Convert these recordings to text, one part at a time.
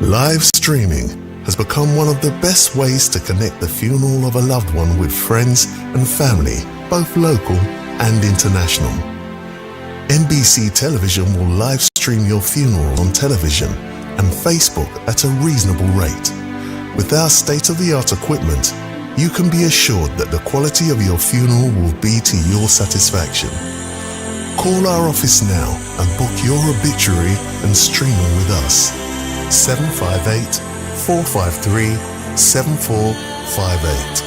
Live streaming has become one of the best ways to connect the funeral of a loved one with friends and family, both local and international. NBC Television will live stream your funeral on television and Facebook at a reasonable rate. With our state-of-the-art equipment, you can be assured that the quality of your funeral will be to your satisfaction. Call our office now and book your obituary and streaming with us. 758-453-7458.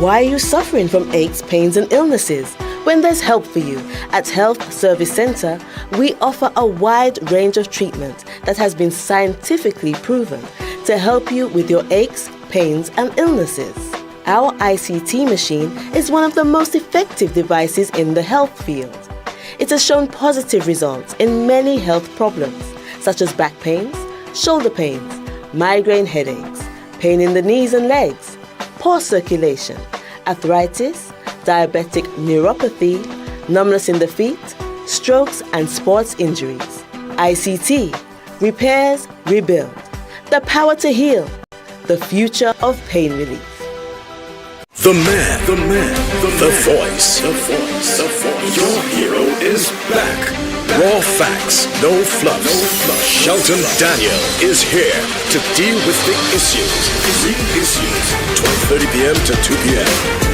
Why are you suffering from aches, pains and illnesses? When there's help for you. At Health Service Center, we offer a wide range of treatment that has been scientifically proven to help you with your aches, pains and illnesses. Our ICT machine is one of the most effective devices in the health field. It has shown positive results in many health problems, such as back pains, shoulder pains, migraine headaches, pain in the knees and legs, poor circulation, arthritis, diabetic neuropathy, numbness in the feet, strokes and sports injuries. ICT, repairs, rebuild. The power to heal. The future of pain relief. The voice. Your hero is back. Raw facts, no fluffs. Shelton Daniel is here to deal with the issues. 12:30 p.m. to 2 p.m.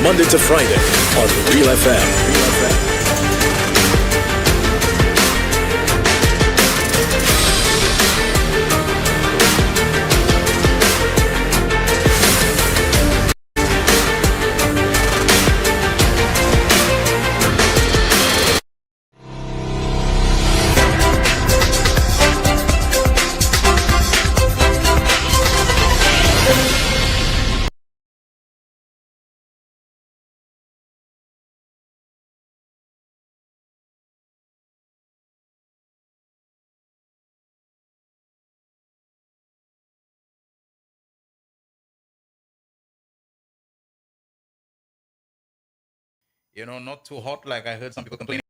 Monday to Friday on Real FM. Not too hot like I heard some people complaining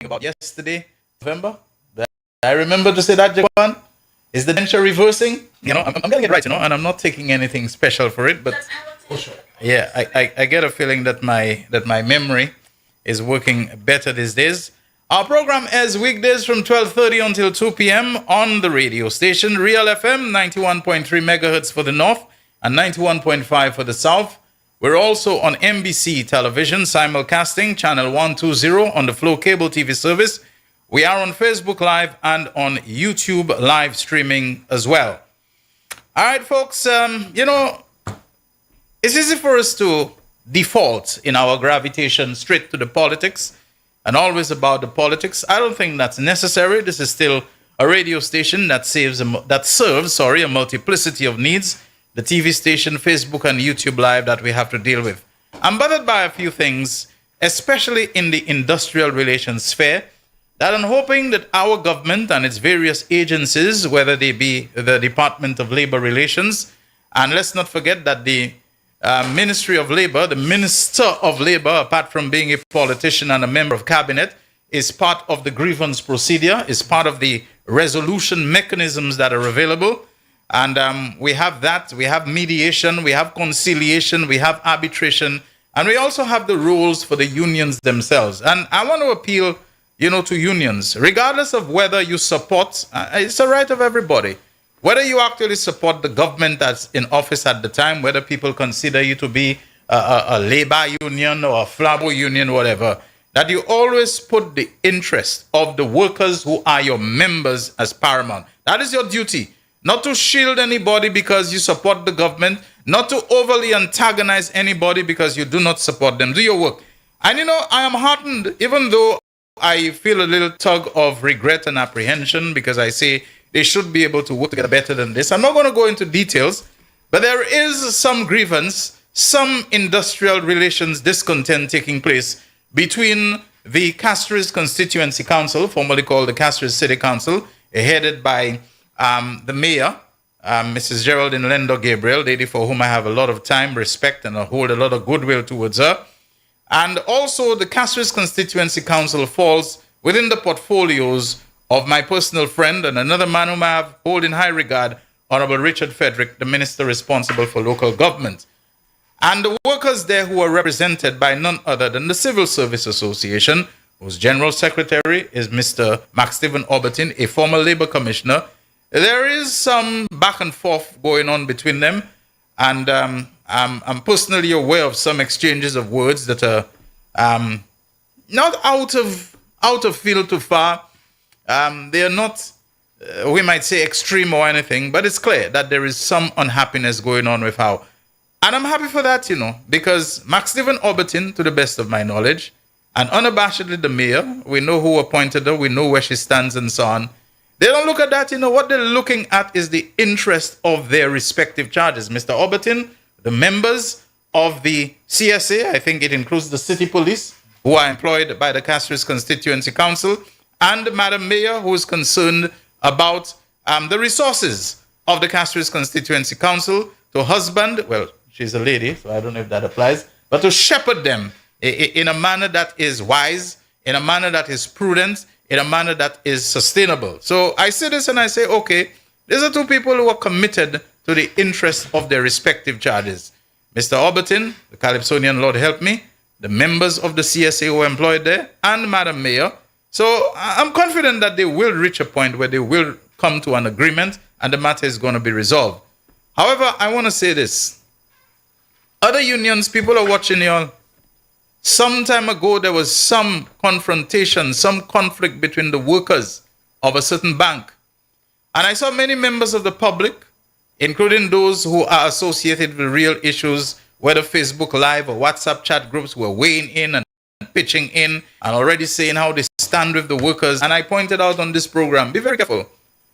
about yesterday, November. I remember to say that, Japan. Is the denture reversing? I'm getting it right, and I'm not taking anything special for it, but yeah, I get a feeling that my memory is working better these days. Our program is weekdays from 12:30 until 2 p.m. on the radio station, Real FM, 91.3 megahertz for the north and 91.5 for the south. We're also on NBC Television, simulcasting, channel 120 on the Flow Cable TV service. We are on Facebook Live and on YouTube live streaming as well. All right, folks, it's easy for us to default in our gravitation straight to the politics and always about the politics. I don't think that's necessary. This is still a radio station that serves a multiplicity of needs. The TV station, Facebook and YouTube Live that we have to deal with. I'm bothered by a few things, especially in the industrial relations sphere, that I'm hoping that our government and its various agencies, whether they be the Department of Labor Relations, and let's not forget that the Ministry of Labor, the Minister of Labor, apart from being a politician and a member of cabinet, is part of the grievance procedure, is part of the resolution mechanisms that are available. And we have that, we have mediation, we have conciliation, we have arbitration, and we also have the rules for the unions themselves. And I want to appeal, to unions, regardless of whether you support, it's a right of everybody. Whether you actually support the government that's in office at the time, whether people consider you to be a labor union or a flabo union, whatever, that you always put the interest of the workers who are your members as paramount. That is your duty. Not to shield anybody because you support the government, not to overly antagonize anybody because you do not support them. Do your work. And I am heartened, even though I feel a little tug of regret and apprehension because I say they should be able to work together better than this. I'm not going to go into details, but there is some grievance, some industrial relations discontent taking place between the Castries Constituency Council, formerly called the Castries City Council, headed by the mayor, Mrs. Geraldine Lendo Gabriel, lady for whom I have a lot of time, respect, and I hold a lot of goodwill towards her. And also the Castries Constituency Council falls within the portfolios of my personal friend and another man whom I hold in high regard, Honorable Richard Frederick, the minister responsible for local government. And the workers there who are represented by none other than the Civil Service Association, whose general secretary is Mr. Max Stephen Albertine, a former labor commissioner. There is some back and forth going on between them, and I'm personally aware of some exchanges of words that are not out of field too far. They are not, we might say, extreme or anything, but it's clear that there is some unhappiness going on with how. And I'm happy for that, because Max Stephen Albertine, to the best of my knowledge, and unabashedly the mayor, we know who appointed her, we know where she stands and so on. They don't look at that, what they're looking at is the interest of their respective charges. Mr. Albertine, the members of the CSA, I think it includes the city police, who are employed by the Castries Constituency Council, and Madam Mayor, who is concerned about the resources of the Castries Constituency Council to husband, well, she's a lady, so I don't know if that applies, but to shepherd them in a manner that is wise, in a manner that is prudent, in a manner that is sustainable. So I say this and I say, okay, these are two people who are committed to the interests of their respective charges. Mr. Albertine, the Calypsonian Lord help me, the members of the CSA who are employed there, and Madam Mayor. So I'm confident that they will reach a point where they will come to an agreement and the matter is going to be resolved. However, I want to say this. Other unions, people are watching y'all. Some time ago, there was some confrontation, some conflict between the workers of a certain bank. And I saw many members of the public, including those who are associated with real issues, whether Facebook Live or WhatsApp chat groups, were weighing in and pitching in and already saying how they stand with the workers. And I pointed out on this program, be very careful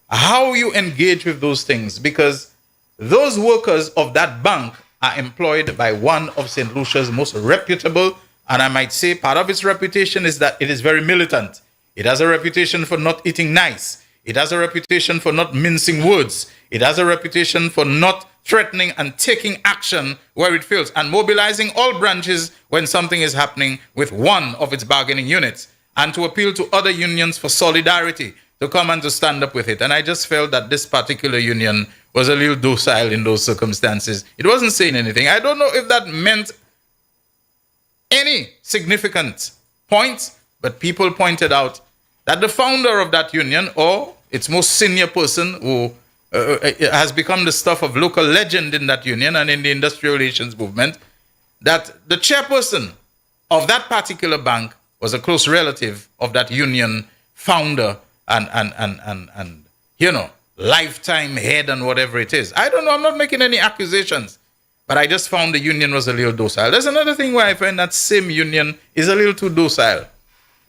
how you engage with those things, because those workers of that bank are employed by one of St. Lucia's most reputable, and I might say part of its reputation is that it is very militant. It has a reputation for not eating nice. It has a reputation for not mincing words. It has a reputation for not threatening and taking action where it feels, and mobilizing all branches when something is happening with one of its bargaining units, and to appeal to other unions for solidarity to come and to stand up with it. And I just felt that this particular union was a little docile in those circumstances. It wasn't saying anything. I don't know if that meant any significant point, but people pointed out that the founder of that union, or its most senior person who has become the stuff of local legend in that union and in the industrial relations movement, that the chairperson of that particular bank was a close relative of that union founder and lifetime head and whatever it is. I don't know. I'm not making any accusations, but I just found the union was a little docile. There's another thing where I find that same union is a little too docile.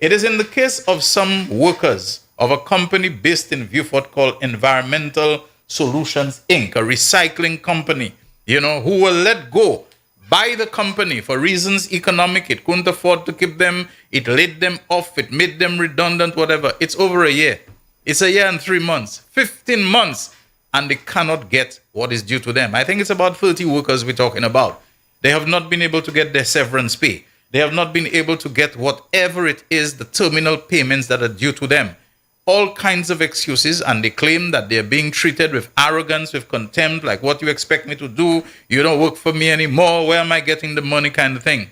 It is in the case of some workers of a company based in Vieux-Fort called Environmental Solutions Inc., a recycling company, who were let go by the company for reasons economic. It couldn't afford to keep them. It laid them off. It made them redundant, whatever. It's over a year. It's a year and 3 months, 15 months, and they cannot get what is due to them. I think it's about 30 workers we're talking about. They have not been able to get their severance pay. They have not been able to get whatever it is, the terminal payments that are due to them. All kinds of excuses, and they claim that they're being treated with arrogance, with contempt, like, what you expect me to do? You don't work for me anymore. Where am I getting the money, kind of thing.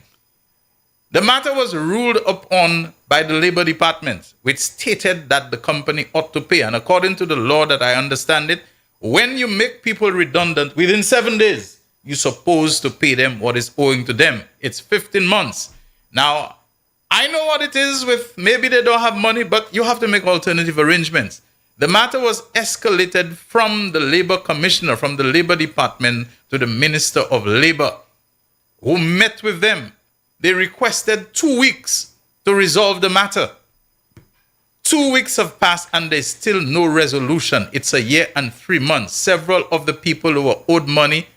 The matter was ruled upon by the Labor Department, which stated that the company ought to pay. And according to the law that I understand it, when you make people redundant within 7 days, you're supposed to pay them what is owing to them. It's 15 months. Now, I know what it is with maybe they don't have money, but you have to make alternative arrangements. The matter was escalated from the Labor Commissioner, from the Labor Department, to the Minister of Labor, who met with them. They requested 2 weeks to resolve the matter. 2 weeks have passed and there's still no resolution. It's a year and 3 months. Several of the people who are owed money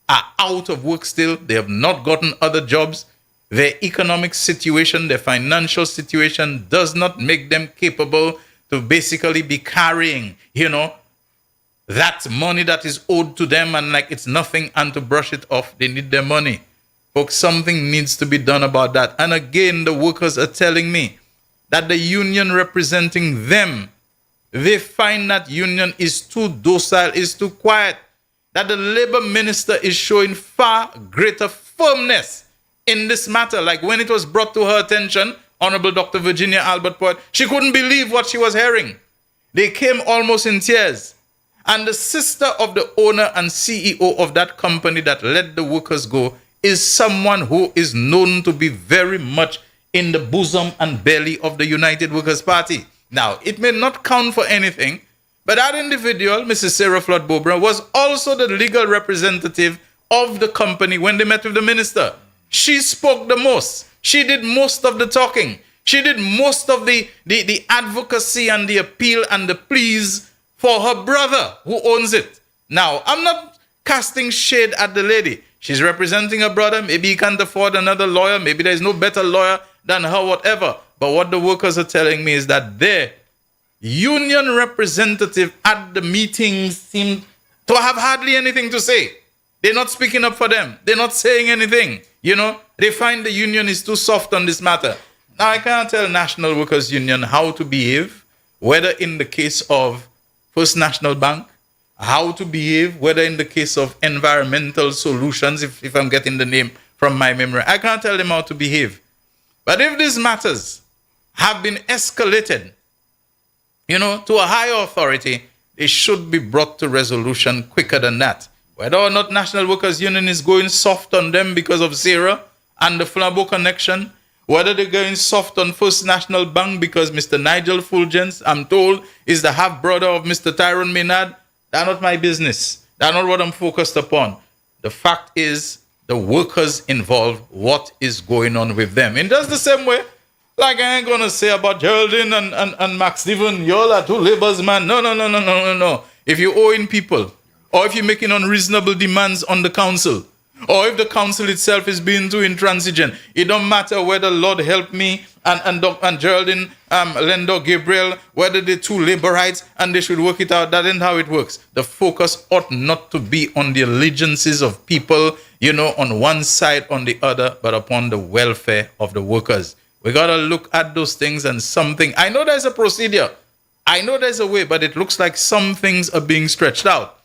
are out of work still. They have not gotten other jobs. Their economic situation, their financial situation does not make them capable to basically be carrying, that money that is owed to them and like it's nothing, and to brush it off, they need their money. Folks, something needs to be done about that. And again, the workers are telling me that the union representing them, they find that union is too docile, is too quiet, that the labor minister is showing far greater firmness in this matter. Like when it was brought to her attention, Honorable Dr. Virginia Albert Poet, she couldn't believe what she was hearing. They came almost in tears. And the sister of the owner and CEO of that company that let the workers go is someone who is known to be very much in the bosom and belly of the United Workers' Party. Now, it may not count for anything, but that individual, Mrs. Sarah Flood Bobra, was also the legal representative of the company when they met with the minister. She spoke the most. She did most of the talking. She did most of the advocacy and the appeal and the pleas for her brother who owns it. Now, I'm not casting shade at the lady. She's representing her brother. Maybe he can't afford another lawyer. Maybe there's no better lawyer than her, whatever. But what the workers are telling me is that their union representative at the meetings seem to have hardly anything to say. They're not speaking up for them. They're not saying anything. They find the union is too soft on this matter. Now, I can't tell National Workers Union how to behave, whether in the case of First National Bank, how to behave, whether in the case of Environmental Solutions, if I'm getting the name from my memory. I can't tell them how to behave. But if these matters have been escalated, to a higher authority, they should be brought to resolution quicker than that. Whether or not National Workers Union is going soft on them because of Sarah and the Flabo connection, whether they're going soft on First National Bank because Mr. Nigel Fulgence, I'm told, is the half-brother of Mr. Tyrone Maynard, that's not my business. That's not what I'm focused upon. The fact is, the workers involved, what is going on with them. And that's the same way, like I ain't going to say about Geraldine and Max Steven, y'all are two laborers, man. No. If you're owing people, or if you're making unreasonable demands on the council, or if the council itself is being too intransigent, it don't matter whether Lord Help Me and Geraldine Lendo Gabriel, whether they're two laborites and they should work it out. That isn't how it works. The focus ought not to be on the allegiances of people, on one side, on the other, but upon the welfare of the workers. We got to look at those things and something. I know there's a procedure. I know there's a way, but it looks like some things are being stretched out.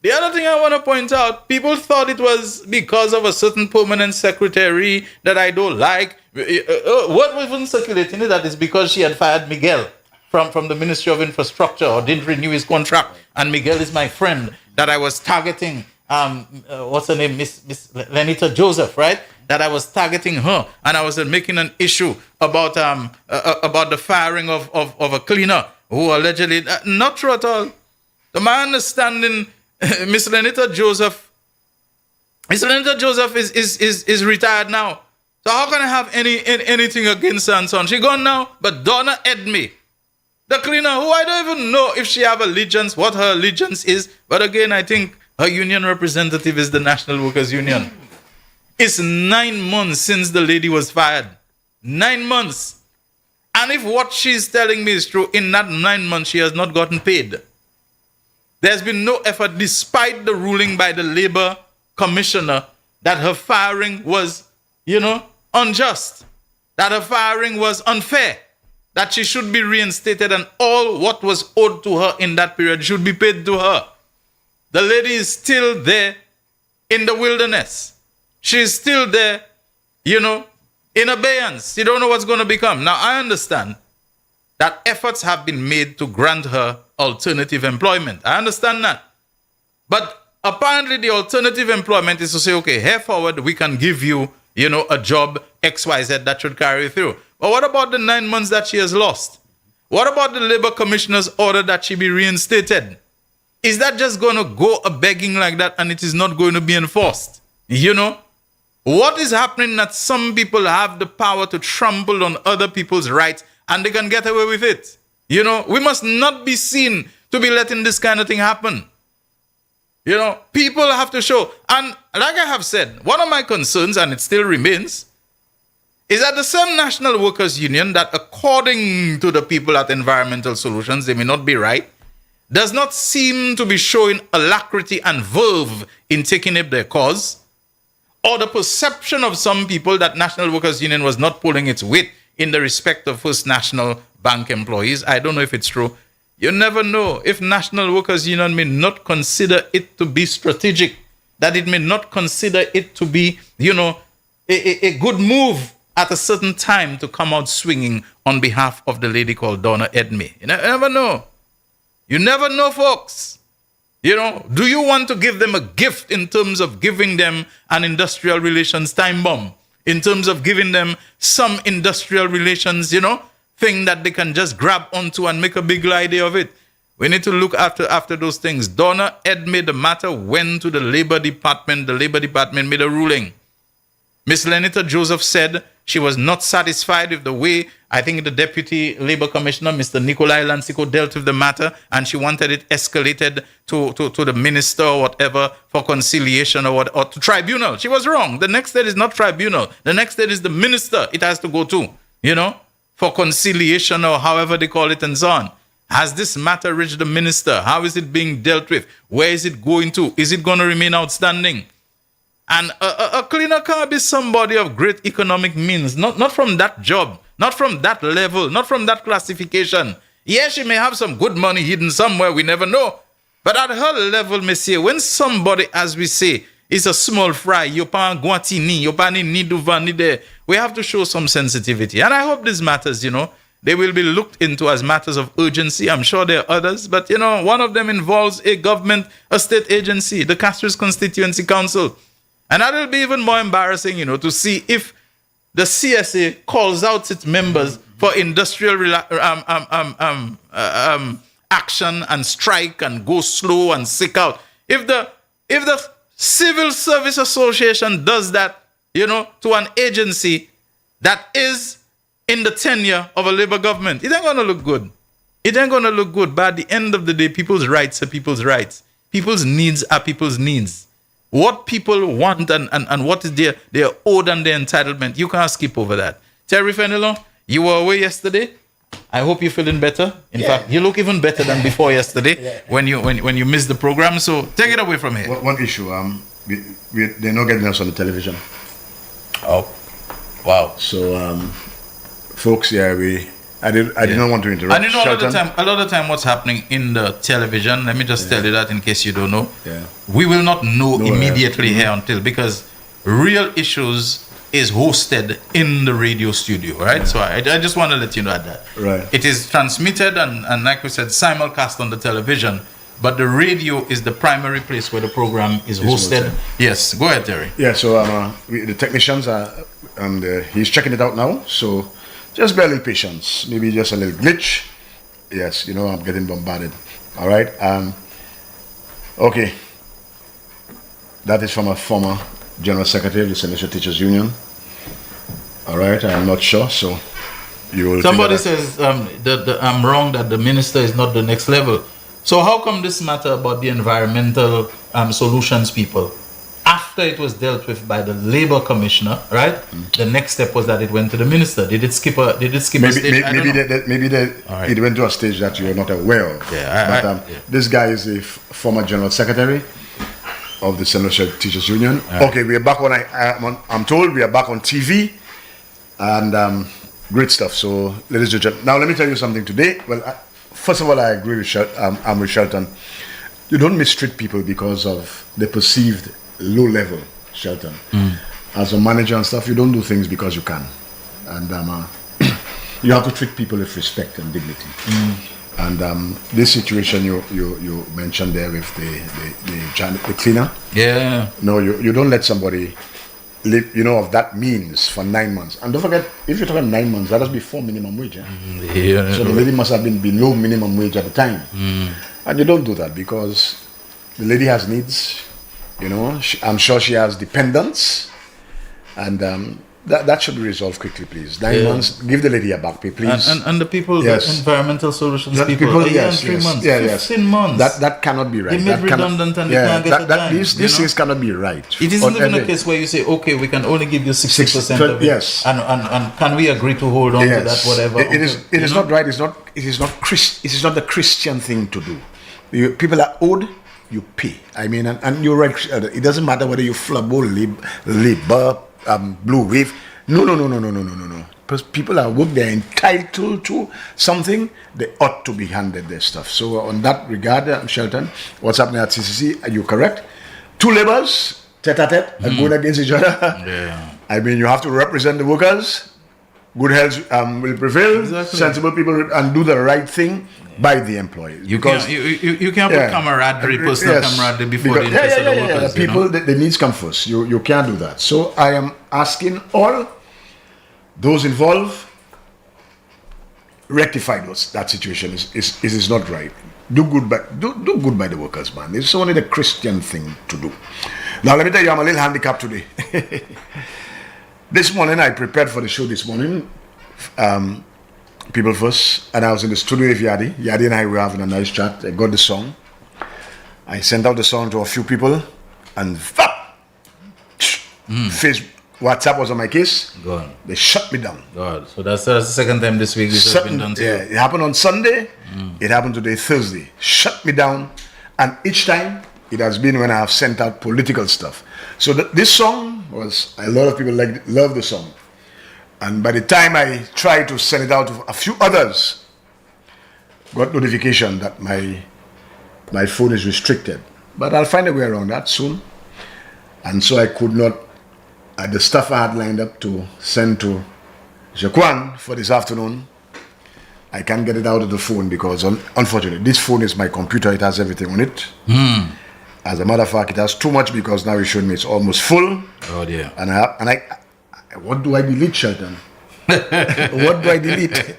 The other thing I want to point out, people thought it was because of a certain permanent secretary that I don't like. What was even circulating is that it's because she had fired Miguel from the Ministry of Infrastructure or didn't renew his contract. And Miguel is my friend that I was targeting. What's her name? Miss Lenita Joseph, right? That I was targeting her. And I was making an issue about the firing of a cleaner who allegedly... not true at all. To my understanding... Miss Lenita Joseph is retired now. So how can I have anything against her and so on? She gone now. But Donna Edme, the cleaner, who I don't even know if she have allegiance, what her allegiance is. But again, I think her union representative is the National Workers Union. It's 9 months since the lady was fired. 9 months. And if what she's telling me is true, in that 9 months, she has not gotten paid. There's been no effort, despite the ruling by the labor commissioner, that her firing was, unjust, that her firing was unfair, that she should be reinstated and all what was owed to her in that period should be paid to her. The lady is still there in the wilderness. She's still there, in abeyance. You don't know what's going to become. Now, I understand that efforts have been made to grant her alternative employment. I understand that. But apparently the alternative employment is to say, okay, henceforward, we can give you, a job XYZ that should carry you through. But what about the 9 months that she has lost? What about the labor commissioner's order that she be reinstated? Is that just going to go a begging like that and it is not going to be enforced? What is happening that some people have the power to trample on other people's rights and they can get away with it? You know, we must not be seen to be letting this kind of thing happen. You know, people have to show. And like I have said, one of my concerns, and it still remains, is that the same National Workers Union that, according to the people at Environmental Solutions, they may not be right, does not seem to be showing alacrity and verve in taking up their cause, or the perception of some people that National Workers Union was not pulling its weight in the respect of First National Bank employees. I don't know if it's true. You never know if National Workers Union may not consider it to be strategic, that it may not consider it to be, you know, a good move at a certain time to come out swinging on behalf of the lady called Donna Edme. You never know. You never know, folks. You know, do you want to give them a gift in terms of giving them an industrial relations time bomb? In terms of giving them some industrial relations, you know, thing that they can just grab onto and make a big idea of it? We need to look after those things. Donna Edme, the matter went to the Labor Department. The Labor Department made a ruling. Miss Lenita Joseph said she was not satisfied with the way, I think, the Deputy Labor Commissioner, Mr. Nikolai Lansiko, dealt with the matter, and she wanted it escalated to the minister or whatever for conciliation or to tribunal. She was wrong. The next step is not tribunal. The next step is the minister it has to go to, you know, for conciliation or however they call it and so on. Has this matter reached the minister? How is it being dealt with? Where is it going to? Is it going to remain outstanding? And a cleaner can't be somebody of great economic means, not from that job, not from that level, not from that classification. Yes, she may have some good money hidden somewhere, we never know. But at her level, monsieur, when somebody, as we say, is a small fry, we have to show some sensitivity. And I hope these matters, you know, they will be looked into as matters of urgency. I'm sure there are others, but, you know, one of them involves a government, a state agency, the Castries Constituency Council. And that will be even more embarrassing, you know, to see if the CSA calls out its members for industrial action and strike and go slow and sick out. If the Civil Service Association does that, you know, to an agency that is in the tenure of a Labour government, it ain't going to look good. It ain't going to look good. But at the end of the day, people's rights are people's rights. People's needs are people's needs. What people want and what is their owed and their entitlement, you can't skip over that. Terry Fenelon, you were away yesterday. I hope you're feeling better. In fact, you look even better than before yesterday when you missed the program. So take it away from here. One issue, they're not getting us on the television. Oh, wow. So, folks, I did not want to interrupt. And you know, a lot of time what's happening in the television, let me just tell you that in case you don't know. Yeah. We will not know immediately here until, because Real Issues is hosted in the radio studio, right? Yeah. So I just want to let you know that. Right. It is transmitted and like we said, simulcast on the television, but the radio is the primary place where the program is hosted. Yes, go ahead, Terry. Yeah, so the technicians are, he's checking it out now, so just bear a little patience, maybe just a little glitch. Yes, you know, I'm getting bombarded. All right. Okay. That is from a former General Secretary of the Senator Teachers Union. All right. I'm not sure, so you will. Somebody says I'm wrong that the minister is not the next level. So how come this matter about the environmental solutions people, after it was dealt with by the Labor Commissioner, right? The next step was that it went to the minister. Did it skip a stage? Maybe it went to a stage that you're not aware of. Yeah, this guy is a former General Secretary of the Senator Teachers Union. Okay, we are back I'm told we are back on TV, and great stuff. So, ladies and gentlemen, now let me tell you something today. Well, first of all, I agree with I'm with Shelton. You don't mistreat people because of the perceived low level, Shelton. As a manager and stuff, you don't do things because you can, and you have to treat people with respect and dignity. And this situation you mentioned there with the cleaner. Yeah. No, you don't let somebody live, you know, of that means for 9 months. And don't forget, if you're talking 9 months, that must be 4 minimum wage. Yeah. So the lady must have been below minimum wage at the time. And you don't do that because the lady has needs. You know, I'm sure she has dependents, and that should be resolved quickly, please. 9 months. Give the lady a back pay, please. And the people, Yes. the environmental solutions That people, a year and 3 months, 15 months. That cannot be right. They made That cannot- redundant and they can't get the time, These you know? things cannot be right. It isn't On even a any- case where you say, okay, we can only give you 60% of it. Yes. And can we agree to hold on to that, whatever? It is. It is not right. It is not the Christian thing to do. People are owed. You pay. I mean, and you're right. It doesn't matter whether you Flabo, Labor, Blue Wave. No. Because people are work. They're entitled to something. They ought to be handed their stuff. So on that regard, Shelton, what's happening at CCC? Are you correct? Two labors, tete-a-tete, and going against each other. Yeah. I mean, you have to represent the workers. Good health will prevail. Exactly. Sensible people and do the right thing by the employees. You can't put camaraderie, personal camaraderie before the interest of the workers. The people, the needs come first. You can't do that. So I am asking all those involved, rectify that situation. It is not right. Do good by the workers, man. It's only the Christian thing to do. Now let me tell you, I'm a little handicapped today. This morning I prepared for the show this morning. People first, and I was in the studio with Yadi. Yadi and I were having a nice chat. I got the song. I sent out the song to a few people, and WhatsApp was on my case. God. They shut me down. God. So that's the second time this week this has been done to you. It happened on Sunday. It happened today, Thursday. Shut me down, and each time it has been when I have sent out political stuff. So this song was, a lot of people love the song. And by the time I tried to send it out to a few others, got notification that my phone is restricted. But I'll find a way around that soon. And so I could not, the stuff I had lined up to send to Jaquan for this afternoon, I can't get it out of the phone because unfortunately, this phone is my computer, it has everything on it. As a matter of fact, it has too much because now it's showing me it's almost full. Oh dear. And what do I delete, Shelton? What do I delete?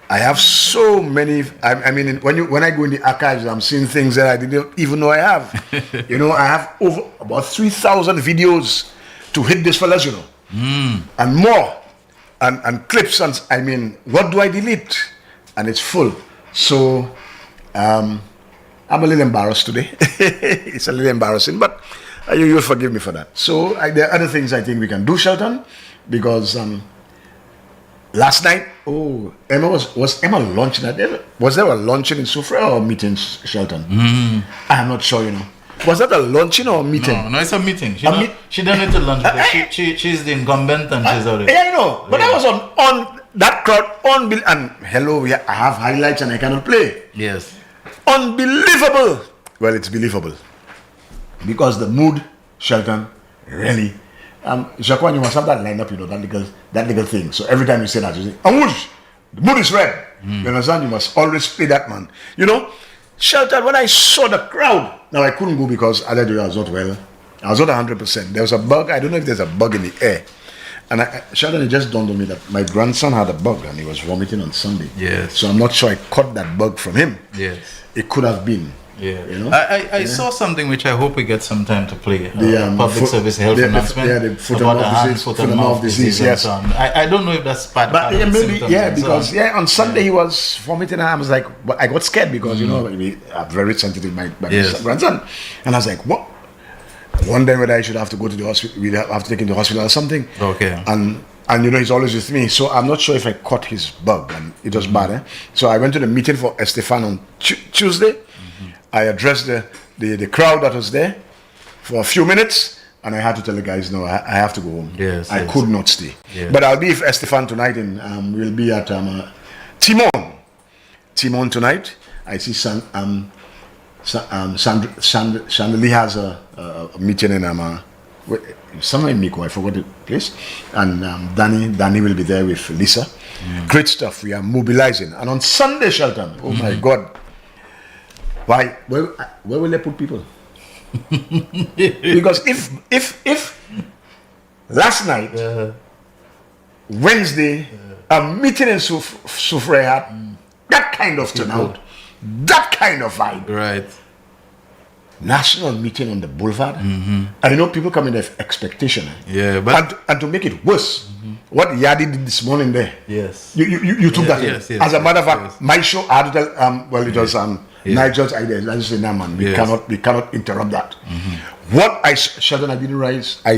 I have so many. I mean, when I go in the archives, I'm seeing things that I didn't even know I have. I have over about 3,000 videos to hit this fellas, and more, and clips. And I mean, what do I delete? And it's full. So, I'm a little embarrassed today. It's a little embarrassing, but you'll forgive me for that. So there are other things I think we can do, Shelton, because last night, Emma was Emma launching at was there a luncheon in Soufrière or meeting, Shelton? I'm not sure, Was that a luncheon or a meeting? No, it's a meeting. She don't need to lunch because she's the incumbent and she's out there. Yeah, I know. But I was on that crowd, and hello, I have highlights and I cannot play. Yes. Unbelievable. Well, it's believable. Because the mood, Shelton, really. Jaquan, you must have that lined up, that little thing. So every time you say that, you say, Amuj, the mood is red. You understand? You must always play that, man. Shelton, when I saw the crowd, now I couldn't go because I was not well. I was not 100%. There was a bug. I don't know if there's a bug in the air. And Shelton, it just dawned on me that my grandson had a bug and he was vomiting on Sunday. Yes. So I'm not sure I caught that bug from him. Yes. It could have been. Yeah. I saw something which I hope we get some time to play. The public service health announcement. The foot and mouth disease. Yes. I don't know if that's part of maybe, symptoms because on Sunday he was vomiting and I was like, I got scared because we are very sensitive, my grandson, and I was like, what? Wondering whether I should have to go to the hospital. We have to take him to the hospital or something. Okay. And he's always with me, so I'm not sure if I caught his bug, and it was bad. So I went to the meeting for Estefan on Tuesday. I addressed the crowd that was there for a few minutes, and I had to tell the guys, no, I have to go home. Yes, I could not stay. Yes. But I'll be with Estefan tonight, and we'll be at Timon tonight. I see Chandelier has a meeting in somewhere in Miko, I forgot the place, and Danny will be there with Lisa. Great stuff. We are mobilizing, and on Sunday, Shelton, oh my God, why? Where will they put people? Because if last night, Wednesday, a meeting in Soufrière had that kind of turnout, that kind of vibe, right? national meeting on the boulevard. And you know, people come in with expectation. Yeah, but and to make it worse, what Yadi did this morning there. yes, You took that in. yes, As a matter of fact, yes. my show, I had to tell, well, it was Nigel's idea. I just said, nah, man, we Yes. cannot interrupt that. What Sheldon, I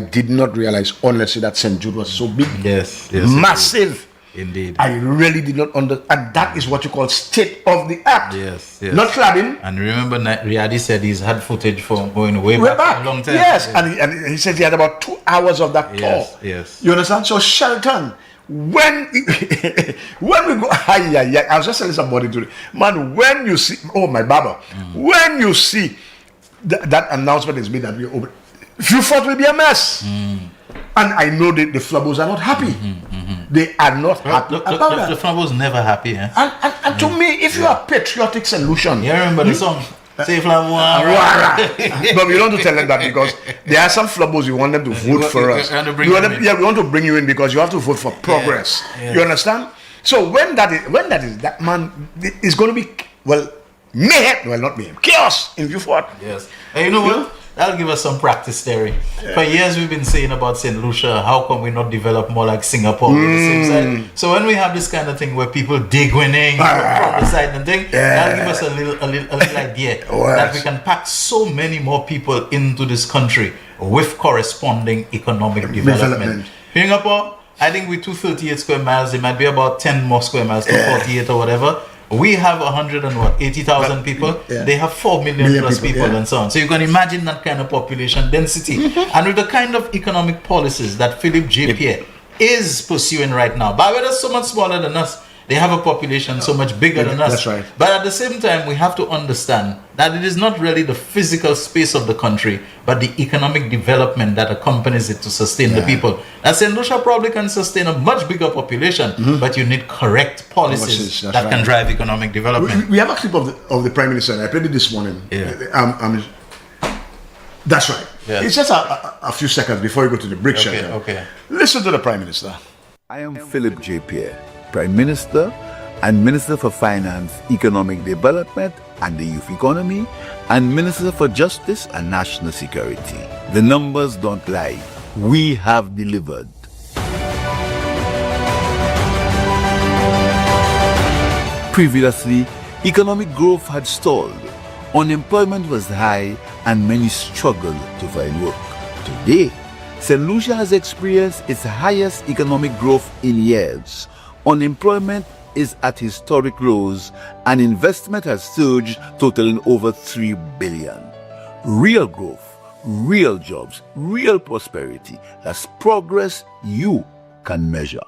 did not realize, honestly, that St. Jude was so big, yes, massive. indeed. I really did not understand, and that is what you call state of the art. Yes. Not cladding. And remember, Riyadi said he's had footage from going way Way back, a long time. Yes, and he said he had about 2 hours of that Yes, tour. yes. You understand? So Shelton, when we go, I was just telling somebody today, man, when you see, oh my Baba, when you see that announcement is made that we open, Vieux-Fort will be a mess. And I know the Flabos are not happy. They are not happy about that. The Flambeau was never happy. Eh? And to me, if you are patriotic solution, You remember the song? Say Flambeau. but we don't want to tell them that because there are some Flabos we want them to vote for us. we want to bring them in. We want to bring you in because you have to vote for progress. Yeah. You understand? So when that is that man is going to be, well, mayhem. Well, not mayhem, chaos in Vieux-Fort. Yes. And you know what? That'll give us some practice theory. For years we've been saying about St. Lucia, how come we not develop more like Singapore with the same side? So when we have this kind of thing where people dig winning, side and thing, that'll give us a little idea that we can pack so many more people into this country with corresponding economic development. Singapore, I think with 238 square miles, it might be about 10 more square miles, 248 or whatever. We have 180,000 people. They have 4 million plus people and so on. So you can imagine that kind of population density. And with the kind of economic policies that Philip J. Pierre is pursuing right now, Barbados is so much smaller than us. They have a population so much bigger than us. That's right. But at the same time, we have to understand that it is not really the physical space of the country, but the economic development that accompanies it to sustain the people. Now, St. Lucia probably can sustain a much bigger population, but you need correct policies that can drive economic development. We have a clip of the Prime Minister. I played it this morning. That's right. Yes. It's just a few seconds before you go to the break. Okay. Listen to the Prime Minister. I am Philip J. Pierre, Prime Minister and Minister for Finance, Economic Development and the Youth Economy, and Minister for Justice and National Security. The numbers don't lie. We have delivered. Previously, economic growth had stalled, unemployment was high, and many struggled to find work. Today, St. Lucia has experienced its highest economic growth in years. Unemployment is at historic lows, and investment has surged, totaling over $3 billion. Real growth, real jobs, real prosperity. That's progress you can measure.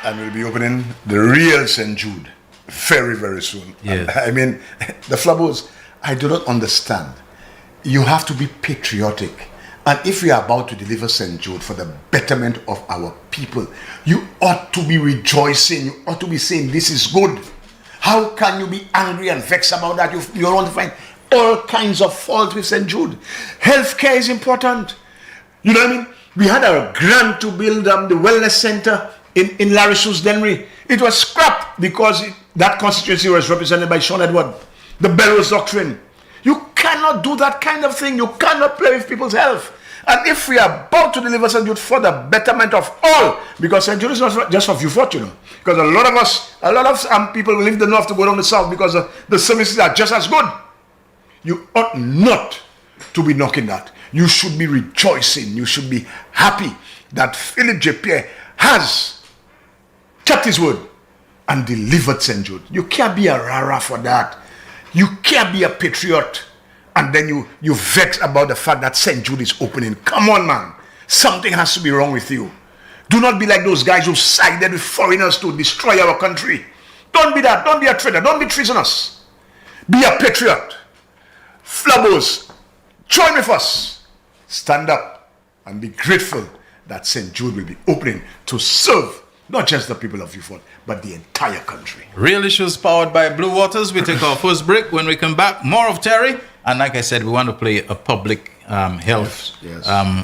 And we'll be opening the real St. Jude very, very soon. Yes. I mean, the Flabos, I do not understand. You have to be patriotic. And if we are about to deliver St. Jude for the betterment of our people, you ought to be rejoicing. You ought to be saying, this is good. How can you be angry and vexed about that? You want to find all kinds of fault with St. Jude. Healthcare is important. You know what I mean? We had a grant to build the wellness center in Larry Sue's Dennery. It was scrapped because that constituency was represented by Sean Edward. The Bellows Doctrine. You cannot do that kind of thing. You cannot play with people's health. And if we are about to deliver St. Jude for the betterment of all, because St. Jude is not just for Vieux-Fort, you know, because a lot of people will leave the north to go down the south because the services are just as good. You ought not to be knocking that. You should be rejoicing. You should be happy that Philip J. Pierre has kept his word and delivered St. Jude. You can't be a rara for that. You can't be a patriot and then you vex about the fact that St. Jude is opening. Come on, man. Something has to be wrong with you. Do not be like those guys who sided with foreigners to destroy our country. Don't be that. Don't be a traitor. Don't be treasonous. Be a patriot. Flabos, join with us. Stand up and be grateful that St. Jude will be opening to serve not just the people of Vieux-Fort, but the entire country. Real Issues powered by Blue Waters. We take our first break. When we come back, more of Terry. And like I said, we want to play a public health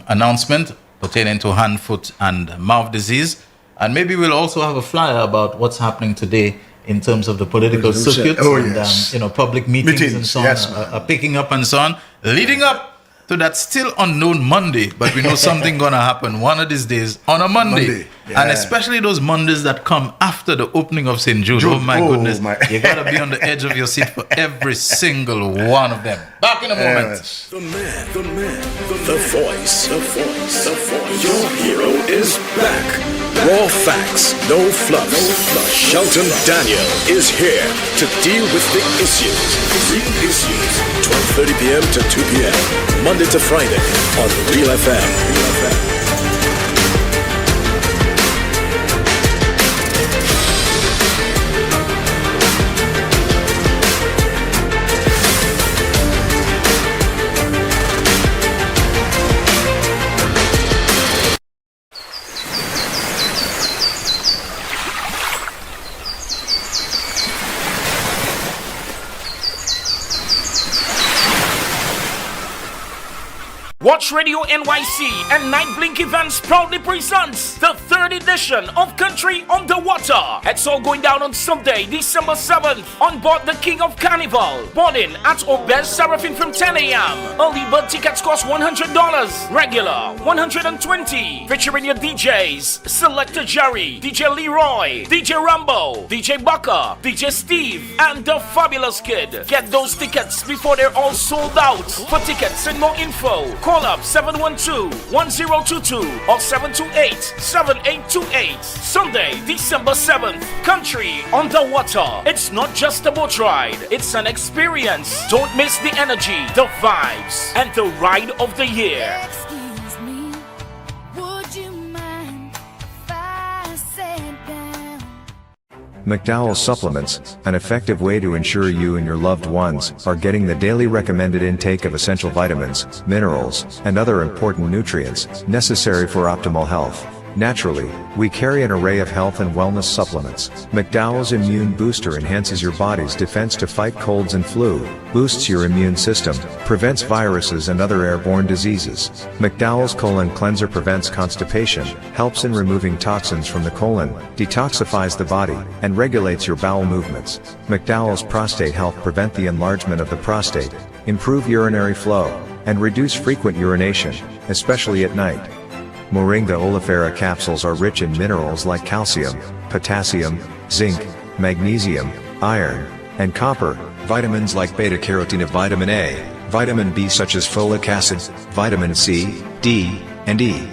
announcement pertaining to hand, foot, and mouth disease. And maybe we'll also have a flyer about what's happening today in terms of the political circuit, and public meetings and so on are picking up and so on, leading up to that still unknown Monday, but we know something gonna happen one of these days on a Monday. And especially those Mondays that come after the opening of St. Jude. Oh my goodness, you gotta be on the edge of your seat for every single one of them. Back in a moment. The man, the voice. Your hero is back. Raw facts, no fluff. Shelton Daniel is here to deal with the issues. 12:30 p.m. to 2 p.m. Monday to Friday on Real FM. Watch Radio NYC and Night Blink Events proudly presents the 3rd edition of Country on the Water. It's all going down on Sunday, December 7th on board the King of Carnival. Boarding at Obez Seraphim from 10 a.m. Early bird tickets cost $100, regular $120. Featuring your DJs, Selector Jerry, DJ Leroy, DJ Rambo, DJ Bucker, DJ Steve, and the Fabulous Kid. Get those tickets before they're all sold out. For tickets and more info, call up 712-1022 or 728-7828. Sunday, December 7th, Country on the Water. It's not just a boat ride, it's an experience. Don't miss the energy, the vibes, and the ride of the year. Excuse me, would you mind if I sat down? McDowell's Supplements, an effective way to ensure you and your loved ones are getting the daily recommended intake of essential vitamins, minerals, and other important nutrients necessary for optimal health. Naturally, we carry an array of health and wellness supplements. McDowell's Immune Booster enhances your body's defense to fight colds and flu, boosts your immune system, prevents viruses and other airborne diseases. McDowell's Colon Cleanser prevents constipation, helps in removing toxins from the colon, detoxifies the body, and regulates your bowel movements. McDowell's Prostate Health prevent the enlargement of the prostate, improve urinary flow, and reduce frequent urination, especially at night. Moringa oleifera capsules are rich in minerals like calcium, potassium, zinc, magnesium, iron, and copper, vitamins like beta-carotene, vitamin A, vitamin B such as folic acid, vitamin C, D, and E.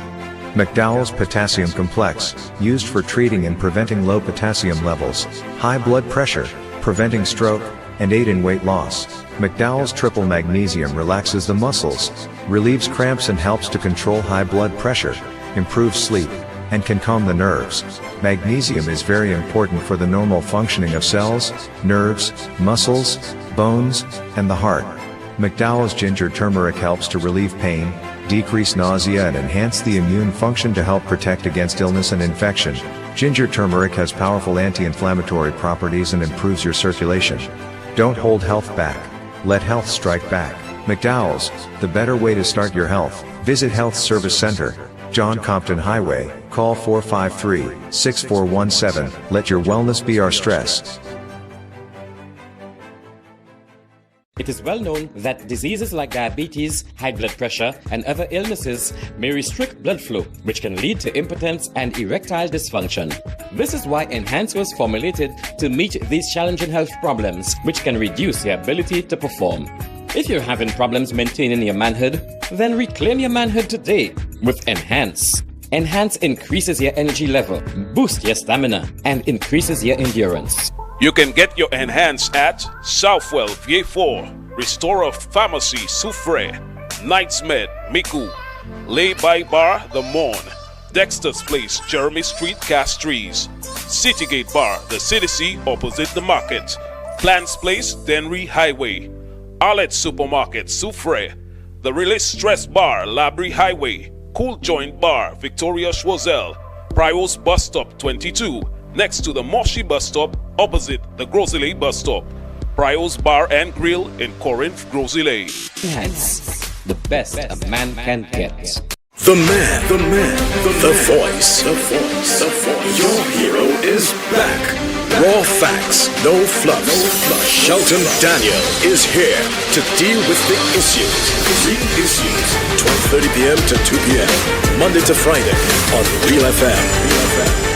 McDowell's Potassium Complex, used for treating and preventing low potassium levels, high blood pressure, preventing stroke, and aid in weight loss. McDowell's Triple Magnesium relaxes the muscles, relieves cramps and helps to control high blood pressure, improves sleep, and can calm the nerves. Magnesium is very important for the normal functioning of cells, nerves, muscles, bones, and the heart. McDowell's Ginger Turmeric helps to relieve pain, decrease nausea and enhance the immune function to help protect against illness and infection. Ginger turmeric has powerful anti-inflammatory properties and improves your circulation. Don't hold health back. Let health strike back. McDowell's, the better way to start your health. Visit Health Service Center, John Compton Highway. Call 453-6417. Let your wellness be our stress. It is well known that diseases like diabetes, high blood pressure, and other illnesses may restrict blood flow, which can lead to impotence and erectile dysfunction. This is why Enhance was formulated to meet these challenging health problems, which can reduce your ability to perform. If you're having problems maintaining your manhood, then reclaim your manhood today with Enhance. Enhance increases your energy level, boosts your stamina, and increases your endurance. You can get your Enhance at Southwell VA4, Restorer Pharmacy Soufre, Knights Med Miku, Lay By Bar The Morn, Dexter's Place Jeremy Street Castries, Citygate Bar The City opposite the market, Plants Place Denry Highway, Arlette Supermarket Soufre, The Release Stress Bar Labrie Highway, Cool Joint Bar Victoria Schwazel, Prios Bus Stop 22, next to the Moshi Bus Stop opposite the Grosley Bus Stop. Prios Bar and Grill in Corinth, Grosley. Enhance, the best a man can get. The man, the voice. Your hero is back. Raw facts, no fluff. Shelton Daniel is here to deal with the issues. Real issues. 12:30 p.m. to 2 p.m. Monday to Friday on Real FM.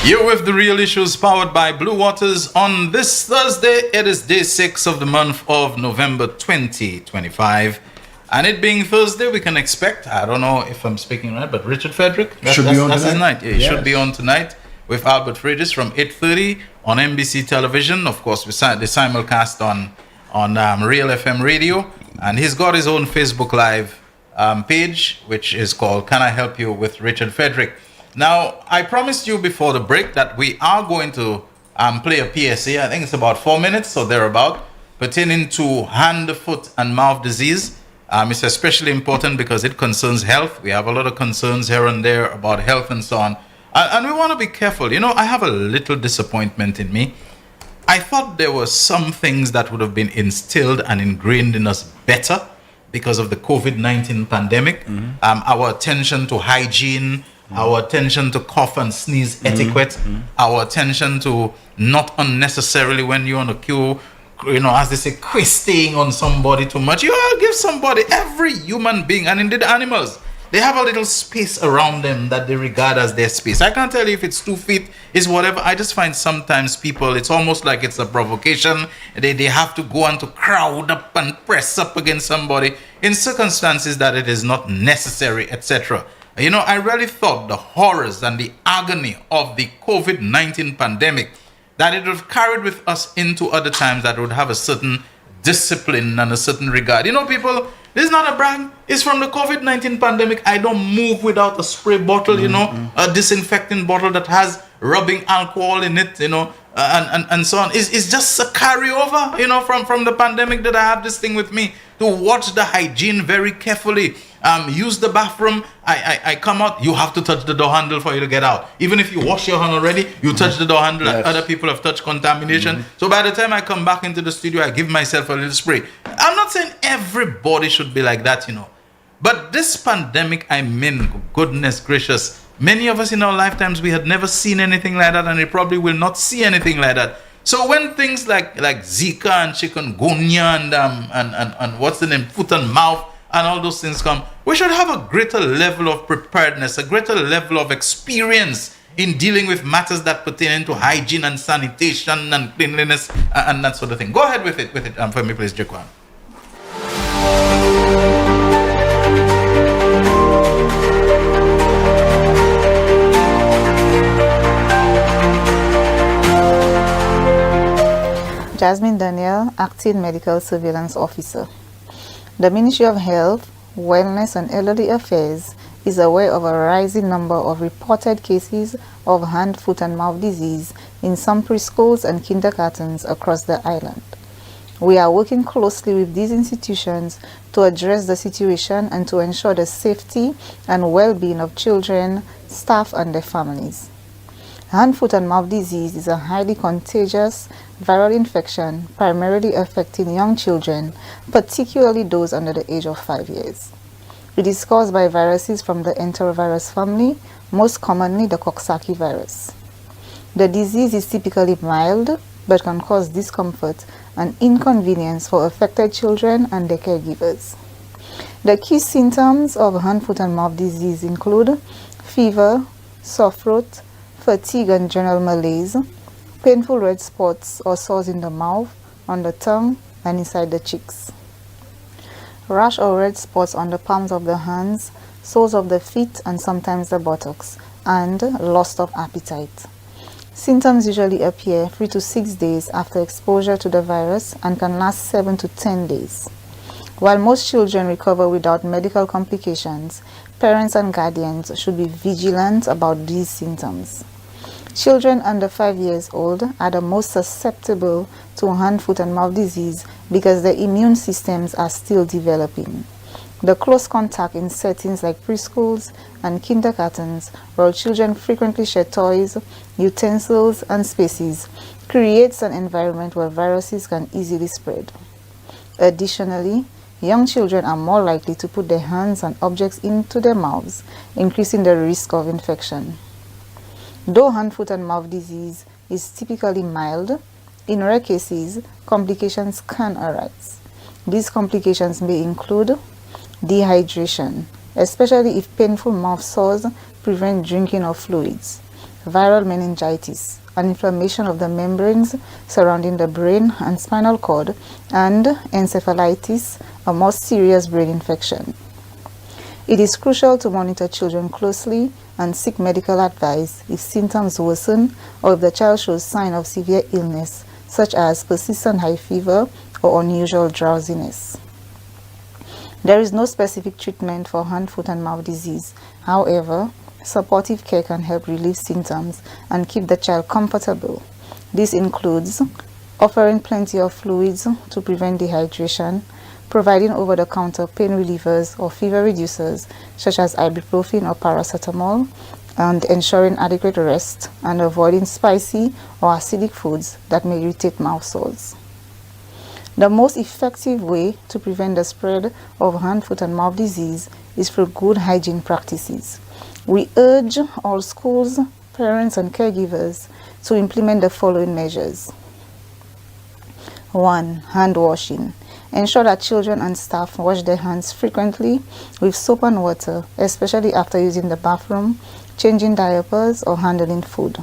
You're with the Real Issues powered by Blue Waters. On this Thursday, it is day 6 of the month of November 2025. And it being Thursday, we can expect, I don't know if I'm speaking right, but Richard Frederick, that's his night. Yeah, he should be on tonight with Albert Fridges from 8:30 on NBC television. Of course, we the simulcast on Real FM radio. And he's got his own Facebook Live page, which is called Can I Help You with Richard Frederick. Now, I promised you before the break that we are going to play a PSA. I think it's about 4 minutes or thereabout, pertaining to hand, foot, and mouth disease. It's especially important because it concerns health. We have a lot of concerns here and there about health and so on. And we want to be careful. You know, I have a little disappointment in me. I thought there were some things that would have been instilled and ingrained in us better because of the COVID-19 pandemic. Our attention to hygiene, our attention to cough and sneeze etiquette, our attention to not unnecessarily when you're on a queue, you know, as they say, quisting on somebody too much. You give somebody, every human being, and indeed animals, they have a little space around them that they regard as their space. I can't tell you if it's 2 feet, is whatever. I just find sometimes people, it's almost like it's a provocation. They have to go on to crowd up and press up against somebody in circumstances that it is not necessary, etc. You know, I really thought the horrors and the agony of the COVID-19 pandemic, that it would have carried with us into other times that would have a certain discipline and a certain regard. You know, people, this is not a brag. It's from the COVID-19 pandemic. I don't move without a spray bottle, you know, a disinfecting bottle that has rubbing alcohol in it, you know, and so on. It's just a carryover, you know, from the pandemic that I have this thing with me to watch the hygiene very carefully. Use the bathroom. I come out, you have to touch the door handle for you to get out. Even if you wash your hand already, you touch the door handle. Yes. Other people have touched contamination. So by the time I come back into the studio, I give myself a little spray. I'm not saying everybody should be like that, you know. But this pandemic, I mean, goodness gracious, many of us in our lifetimes, we had never seen anything like that, and we probably will not see anything like that. So when things like Zika and chikungunya and what's the name, foot and mouth, and all those things come, we should have a greater level of preparedness, a greater level of experience in dealing with matters that pertain to hygiene and sanitation and cleanliness and that sort of thing. Go ahead with it for me, please, Jaquan. Jasmine Daniel, Acting Medical Surveillance Officer. The Ministry of Health, Wellness and Elderly Affairs is aware of a rising number of reported cases of hand, foot and mouth disease in some preschools and kindergartens across the island. We are working closely with these institutions to address the situation and to ensure the safety and well-being of children, staff and their families. Hand, foot and mouth disease is a highly contagious viral infection primarily affecting young children, particularly those under the age of 5 years. It is caused by viruses from the enterovirus family, most commonly the Coxsackie virus. The disease is typically mild but can cause discomfort and inconvenience for affected children and their caregivers. The key symptoms of hand, foot and mouth disease include fever, sore throat, fatigue and general malaise, painful red spots or sores in the mouth, on the tongue, and inside the cheeks. Rash or red spots on the palms of the hands, soles of the feet, and sometimes the buttocks, and loss of appetite. Symptoms usually appear 3 to 6 days after exposure to the virus and can last 7 to 10 days. While most children recover without medical complications, parents and guardians should be vigilant about these symptoms. Children under 5 years old are the most susceptible to hand, foot and mouth disease because their immune systems are still developing. The close contact in settings like preschools and kindergartens, where children frequently share toys, utensils, and spaces, creates an environment where viruses can easily spread. Additionally, young children are more likely to put their hands and objects into their mouths, increasing the risk of infection. Though hand, foot, and mouth disease is typically mild, in rare cases, complications can arise. These complications may include dehydration, especially if painful mouth sores prevent drinking of fluids, viral meningitis, an inflammation of the membranes surrounding the brain and spinal cord, and encephalitis, a more serious brain infection. It is crucial to monitor children closely and seek medical advice if symptoms worsen or if the child shows signs of severe illness, such as persistent high fever or unusual drowsiness. There is no specific treatment for hand, foot, and mouth disease. However, supportive care can help relieve symptoms and keep the child comfortable. This includes offering plenty of fluids to prevent dehydration, providing over-the-counter pain relievers or fever reducers such as ibuprofen or paracetamol, and ensuring adequate rest and avoiding spicy or acidic foods that may irritate mouth sores. The most effective way to prevent the spread of hand, foot, and mouth disease is through good hygiene practices. We urge all schools, parents, and caregivers to implement the following measures. 1. Hand washing. Ensure that children and staff wash their hands frequently with soap and water, especially after using the bathroom, changing diapers, or handling food.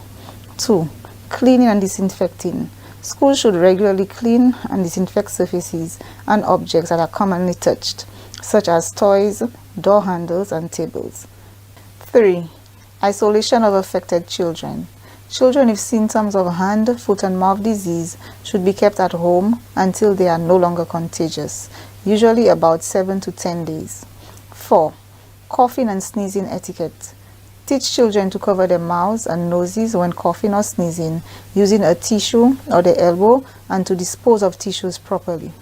2. Cleaning and disinfecting. Schools should regularly clean and disinfect surfaces and objects that are commonly touched, such as toys, door handles, and tables. 3. Isolation of affected children. Children with symptoms of hand, foot, and mouth disease should be kept at home until they are no longer contagious, usually about 7 to 10 days. 4. Coughing and sneezing etiquette. Teach children to cover their mouths and noses when coughing or sneezing, using a tissue or the elbow, and to dispose of tissues properly.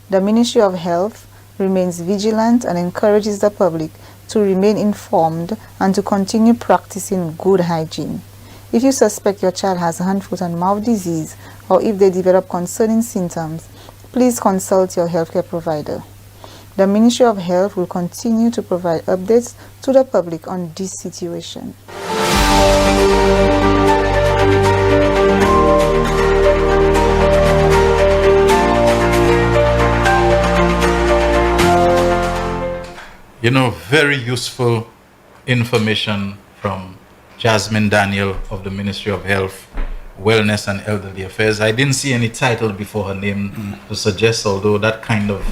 The Ministry of Health remains vigilant and encourages the public to remain informed and to continue practicing good hygiene. If you suspect your child has hand, foot, and mouth disease, or if they develop concerning symptoms, please consult your healthcare provider. The Ministry of Health will continue to provide updates to the public on this situation. Very useful information from Jasmine Daniel of the Ministry of Health, Wellness and Elderly Affairs. I didn't see any title before her name to suggest, although that kind of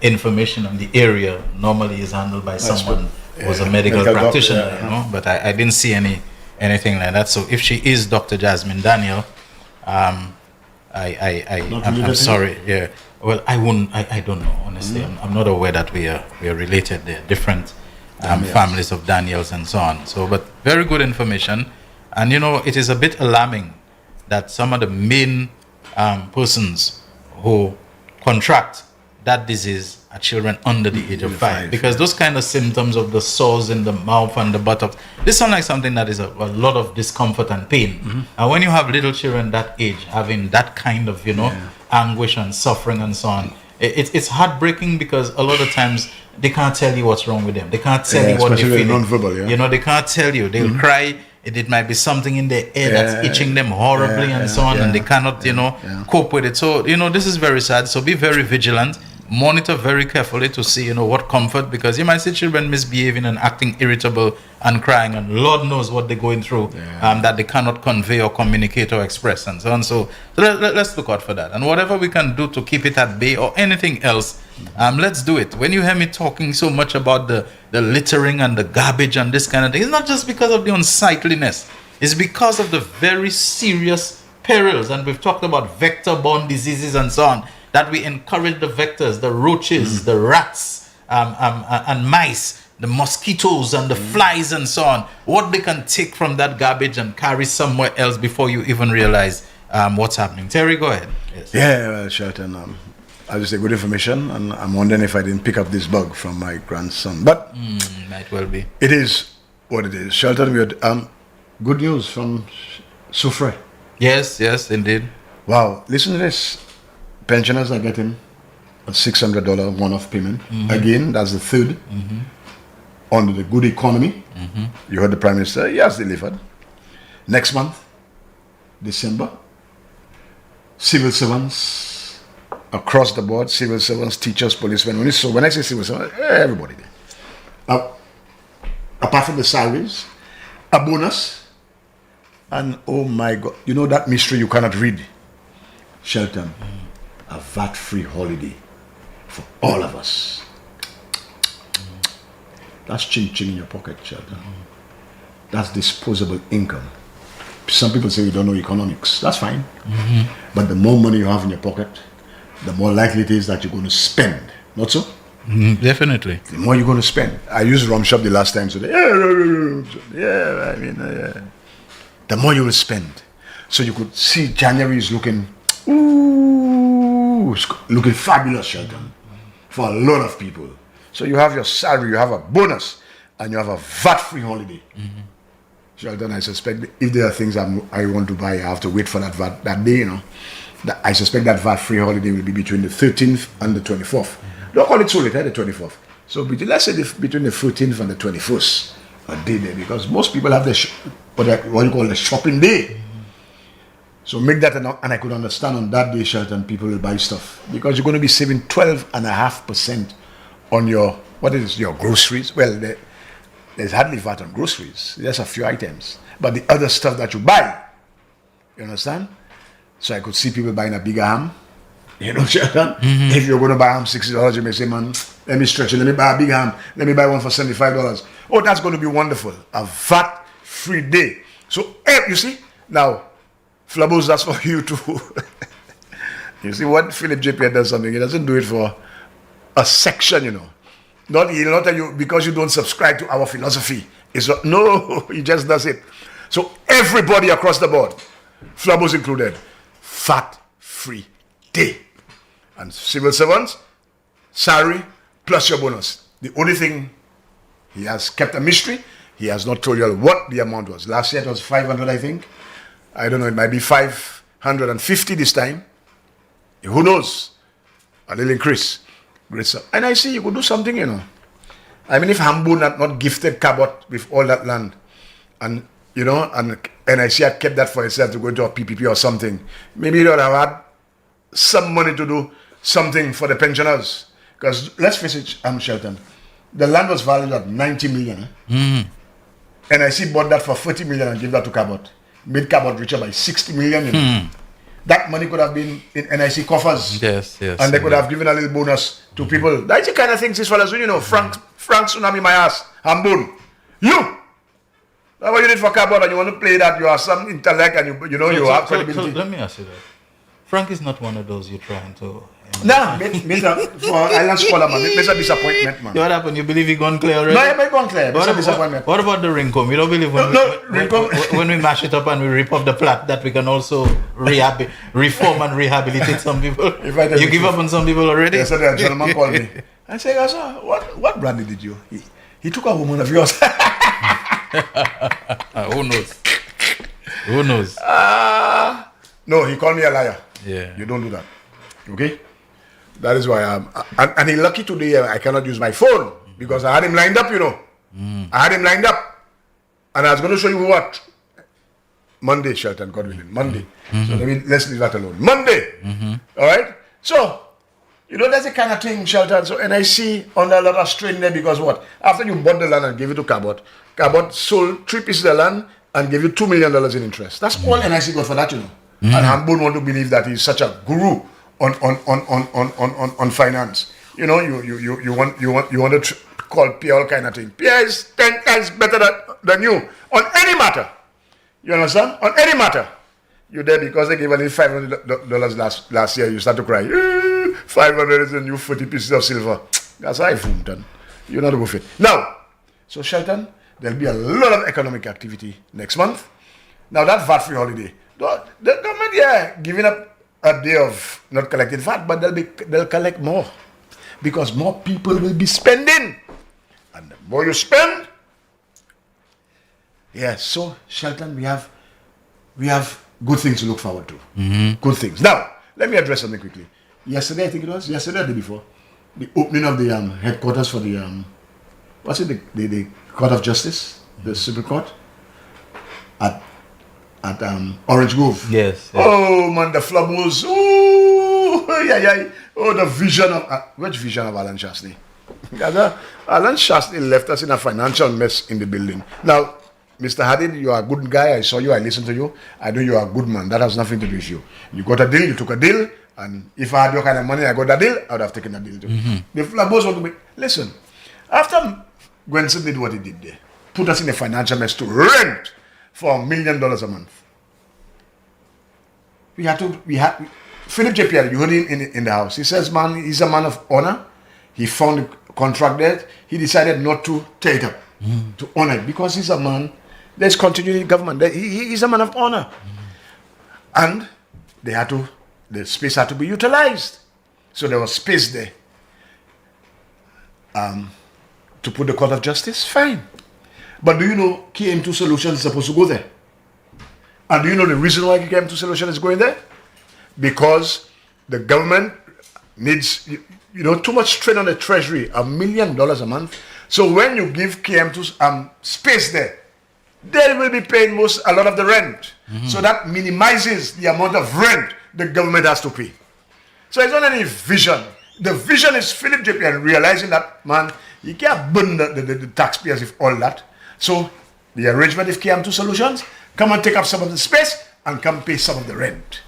information on the area normally is handled by someone who was a medical practitioner, but I didn't see anything like that. So if she is Dr. Jasmine Daniel, I'm sorry. Yeah. Well, I don't know, honestly. I'm not aware that we are related. They're different families of Daniels and so on. So, but very good information. And, it is a bit alarming that some of the main persons who contract that disease are children under the age of 5. Because those kind of symptoms of the sores in the mouth and the buttocks, this sounds like something that is a lot of discomfort and pain. And when you have little children that age having that kind of, anguish and suffering and so on, it's heartbreaking, because a lot of times they can't tell you what's wrong with them. They can't tell you what they're feeling. Non-verbal, they can't tell you. They'll cry. It might be something in their ear that's itching them horribly and so on, and they cannot, cope with it. So, this is very sad. So be very vigilant. Monitor very carefully to see, what comfort, because you might see children misbehaving and acting irritable and crying, and Lord knows what they're going through that they cannot convey or communicate or express and so on. So let's look out for that. And whatever we can do to keep it at bay or anything else, let's do it. When you hear me talking so much about the littering and the garbage and this kind of thing, it's not just because of the unsightliness. It's because of the very serious perils. And we've talked about vector-borne diseases and so on, that we encourage the vectors, the roaches, the rats, and mice, the mosquitoes and the flies and so on, what they can take from that garbage and carry somewhere else before you even realize what's happening. Terry, go ahead. Yes. Yeah, well, Shelton, as you say, good information, and I'm wondering if I didn't pick up this bug from my grandson. But might well be. it is what it is. Shelton, we had good news from Soufrière. Yes, indeed. Wow, listen to this. Pensioners are getting a $600 one-off payment. Again, that's the third under the good economy. You heard the Prime Minister, he has delivered. Next month, December, civil servants across the board, civil servants, teachers, policemen. When I say civil servants, everybody there. Apart from the salaries, a bonus, and oh my God, you know that mystery you cannot read? Shelton, a VAT-free holiday for all of us. That's ching-ching in your pocket, Shelton. That's disposable income. Some people say you don't know economics. That's fine. But the more money you have in your pocket, the more likely it is that you're going to spend. Not so? Definitely. The more you're going to spend. I used Rum Shop the last time today. The more you will spend. So you could see January is looking fabulous, Shelton, for a lot of people. So you have your salary, you have a bonus, and you have a VAT-free holiday. Shelton, I suspect if there are things I want to buy, I have to wait for that day, I suspect that VAT-free holiday will be between the 13th and the 24th. Don't call it so late, the 24th. So let's say between the 14th and the 21st, a day there, because most people have what you call the shopping day. So make that enough, and I could understand on that day, Shelton, people will buy stuff because you're going to be saving 12.5% on your groceries. Well, there's hardly VAT on groceries. There's a few items, but the other stuff that you buy, you understand? So I could see people buying a bigger ham. Shelton. If you're going to buy ham $60, you may say, man, let me stretch it. Let me buy a big ham. Let me buy one for $75. Oh, that's going to be wonderful. A VAT-free day. So, you see, now, Flabos, that's for you too. You see, when Philip J.P. does something, he doesn't do it for a section, He'll not tell you because you don't subscribe to our philosophy. No, he just does it. So everybody across the board, Flabos included, VAT-free day. And civil servants, salary plus your bonus. The only thing, he has kept a mystery. He has not told you what the amount was. Last year it was 500, I think. I don't know, it might be 550 this time. Who knows? A little increase. Great stuff. And I see you could do something, I mean, if Hamboon had not gifted Cabot with all that land, and NIC had kept that for itself to go into a PPP or something, maybe you would have had some money to do something for the pensioners. Because let's face it, Shelton, the land was valued at 90 million. NIC bought that for 40 million and gave that to Cabot. Made Cabot richer by 60 million. That money could have been in NIC coffers. Yes. And they could have given a little bonus to people. That's the kind of things these fellas do, Frank Tsunami, my ass, Hamboon. That's what you did for Cabot, and you want to play that. You have some intellect, and you have credibility. So let me ask you that. Frank is not one of those you're trying to... No, for Island Scholar, man. It's a disappointment, man. What happened? You believe he gone clear already? No, he might gone clear. It's a disappointment. What about the Rincom? You don't believe when we mash it up and we rip off the plat that we can also reform and rehabilitate some people? You give up on some people already? Yesterday, a gentleman called me. I said, what brandy did you? He took a woman of yours. Who knows? Who knows? No, he called me a liar. Yeah. You don't do that. Okay? That is why and he's lucky today I cannot use my phone because I had him lined up, I had him lined up. And I was going to show you what? Monday, Shelton, God willing. Monday. So let's leave that alone. Monday. All right? So, that's the kind of thing, Shelton. So, and I see under a lot of strain there because what? After you bought the land and gave it to Cabot sold 3 pieces of land and gave you $2 million in interest. That's all NIC got for that, And Hamboon want to believe that he's such a guru on finance. You want to call Pierre all kind of thing. Pierre is 10 times better than you on any matter. You understand? On any matter. You're there because they gave only $500 last year. You start to cry. 500 is a new 40 pieces of silver. That's how I fooled. You're not worth it. Now, so Shelton, there'll be a lot of economic activity next month. Now that VAT-free holiday, the government, giving up a day of not collecting VAT, but they'll collect more because more people will be spending, and the more you spend, yes. So Shelton, we have good things to look forward to. Good things. Now, let me address something quickly. Yesterday, I think it was yesterday or the day before, the opening of the headquarters for the the Court of Justice, the Supreme Court at Orange Grove. Yes. Oh man, the flub was oh the vision of which vision of Alan Shastney? Alan Shastney left us in a financial mess in the building. Now, Mr. Hadid, you are a good guy. I saw you. I listened to you. I know you are a good man. That has nothing to do with you. You got a deal. You took a deal. And if I had your kind of money, I got that deal. I would have taken that deal too. The flabos want to make. Listen, after Gwenson did what he did there, put us in a financial mess to rent for $1 million a month. We had Philip JPL, you heard him in the house. He says, man, he's a man of honor. He found a contract there. He decided not to take it up, to honor it, because he's a man. There's continuity in government. He's a man of honor. And the space had to be utilized. So there was space there. To put the Court of Justice, fine. But do you know KM2 Solutions is supposed to go there? And do you know the reason why KM2 Solutions is going there? Because the government needs, too much strain on the treasury, $1 million a month. So when you give KM2 space there, they will be paying a lot of the rent. So that minimizes the amount of rent the government has to pay. So it's not any vision. The vision is Philip JPL realizing that, man, you can't burn the taxpayers with all that. So the arrangement is KM2 Solutions, come and take up some of the space and come pay some of the rent.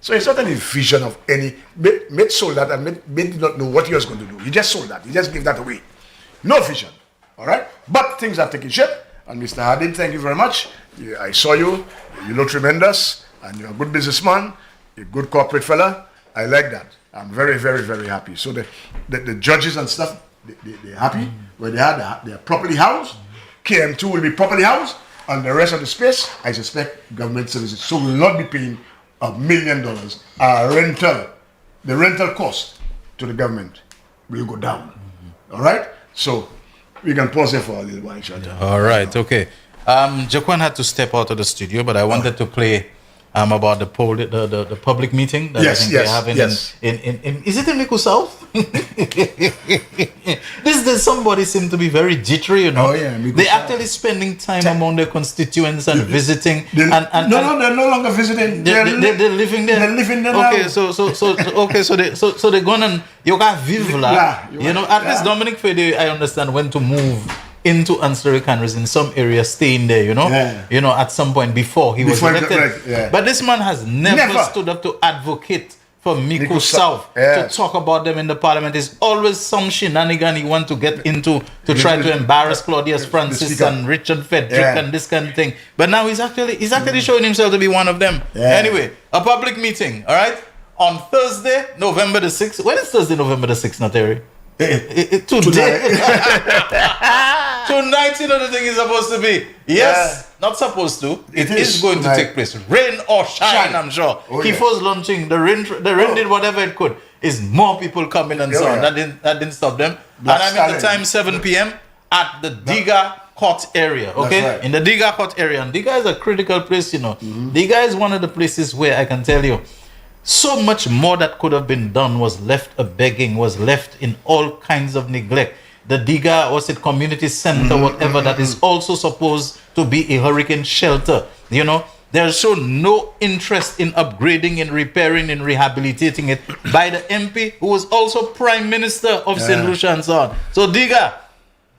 So it's not any vision of any. Mate sold that and Mate did not know what he was going to do. He just sold that. He just gave that away. No vision. All right? But things are taking shape. And Mr. Hardin, thank you very much. I saw you. You look tremendous. And you're a good businessman. You're a good corporate fella. I like that. I'm very, very, very happy. So the judges and stuff, they're happy. Where they're properly housed. KM2 will be properly housed. And the rest of the space, I suspect government services. So will not be paying $1 million. The rental cost to the government will go down. All right? So we can pause there for a little while. All right, okay. Jaquan had to step out of the studio, but I wanted to play about the public meeting that I think they're having in is it in Miku South? Somebody seemed to be very jittery, They're actually spending time among their constituents and visiting. No, they're no longer visiting. They're living there. They're living there okay, now. So they're gonna vivre là. At least Dominic Fede, I understand, went to move into Ansari Canris in some area, staying there, at some point before he was elected. But this man has never stood up to advocate for Miku South, to talk about them in the parliament. There's always some shenanigan he wants to get into to try to embarrass Claudius Francis and Richard Frederick and this kind of thing. But now he's actually showing himself to be one of them. Anyway, a public meeting, all right? On Thursday, November the 6th. When is Thursday, November the 6th, Nateri? Today. Tonight, the thing is supposed to be. Yes, not supposed to. It is going to take place. Rain or shine, I'm sure. Kifo's launching. The rain did whatever it could. Is more people coming and so on. That didn't stop them. And I'm at the time 7 p.m. at the Diga Court area. Okay? Right. In the Diga Court area. And Diga is a critical place, Diga is one of the places where I can tell you, so much more that could have been done was left begging, was left in all kinds of neglect. The Diga, community center, whatever, that is also supposed to be a hurricane shelter. There's shown no interest in upgrading, in repairing, in rehabilitating it by the MP, who was also Prime Minister of St. Lucia and so on. So Diga,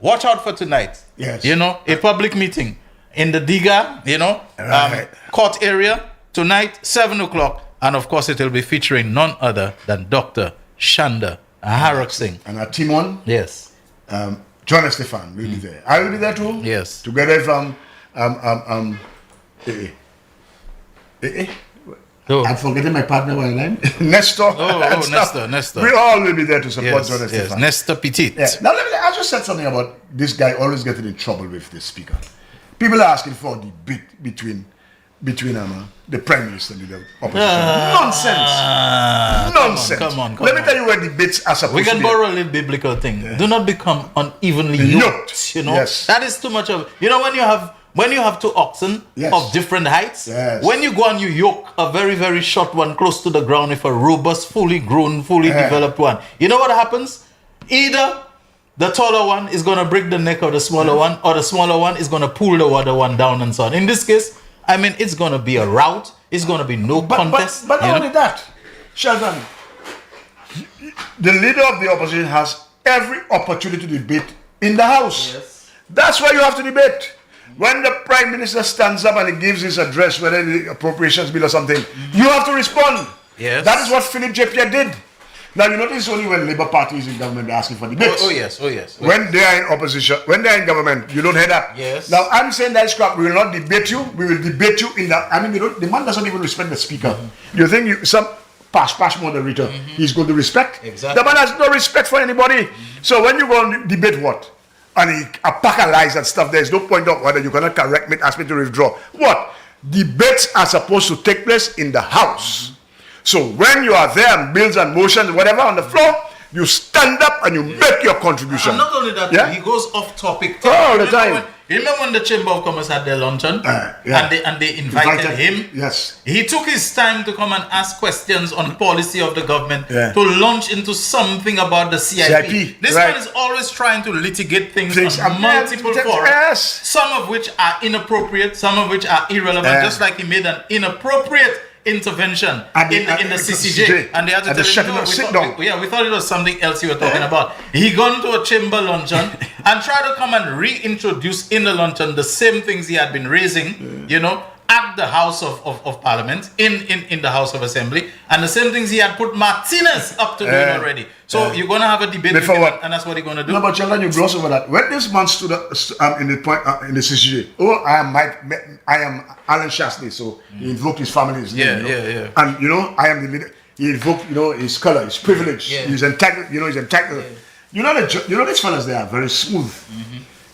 watch out for tonight. Yes. A public meeting in the Diga, court area tonight, 7 o'clock. And of course, it will be featuring none other than Dr. Shanda Harak Singh. And our team on? Yes. John Estefan will be there. I will be there too. Yes. Together from I'm forgetting my partner by name. Nestor. Nestor. We all will be there to support John Estefan. Yes, Nestor Petit. Yeah. Now I just said something about this guy always getting in trouble with the speaker. People are asking for a debate between between the Prime Minister and the opposition. Nonsense. Come on. Let me tell you where debates are supposed to be. We can borrow a little biblical thing. Yeah. Do not become unevenly yoked. You know, that is too much of. You know, when you have two oxen of different heights, when you go and you yoke a very, very short one close to the ground with a robust, fully grown, fully developed one, you know what happens? Either the taller one is going to break the neck of the smaller one, or the smaller one is going to pull the other one down and so on. In this case, I mean, it's going to be a rout. It's going to be no contest. But not only that, Sheldon, the leader of the opposition has every opportunity to debate in the House. Yes. That's why you have to debate. When the Prime Minister stands up and he gives his address, whether the appropriations bill or something, you have to respond. Yes. That is what Philip J. Pierre did. Now, you notice only when Labour Party is in government, they're asking for debates. Oh, yes. When they are in opposition, when they are in government, you don't hear that. Yes. Now, I'm saying that is crap. We will not debate you. We will debate you in the... I mean, the man doesn't even respect the speaker. You think some pash moderator he's going to respect? Exactly. The man has no respect for anybody. So when you go and debate what? And a pack of lies and stuff, there's no point of whether you cannot correct me, ask me to withdraw. What? Debates are supposed to take place in the House. So when you are there and bills and motions, whatever on the floor, you stand up and you make your contribution. And not only that, he goes off topic. All the time. Remember when the Chamber of Commerce had their luncheon and they invited him? Yes. He took his time to come and ask questions on policy of the government to launch into something about the CIP. This man is always trying to litigate things on multiple forums. Yes. Some of which are inappropriate, some of which are irrelevant, just like he made an inappropriate intervention in the CCJ, and they had to tell him, we thought it was something else you were talking about. He gone to a chamber luncheon and tried to come and reintroduce in the luncheon the same things he had been raising, you know, at the House of Parliament, in the House of Assembly, and the same things he had put Martinez up to doing already. So you're going to have a debate with him, and that's what he's going to do. No, but Sheldon, you gloss over that. When this man stood up in the CCJ, I am Alan Shasley, so he invoked his family's name. And, you know, I am the leader. He invoked, you know, his color, his privilege. He's entitled, he's entitled. You know, these fellas, they are very smooth.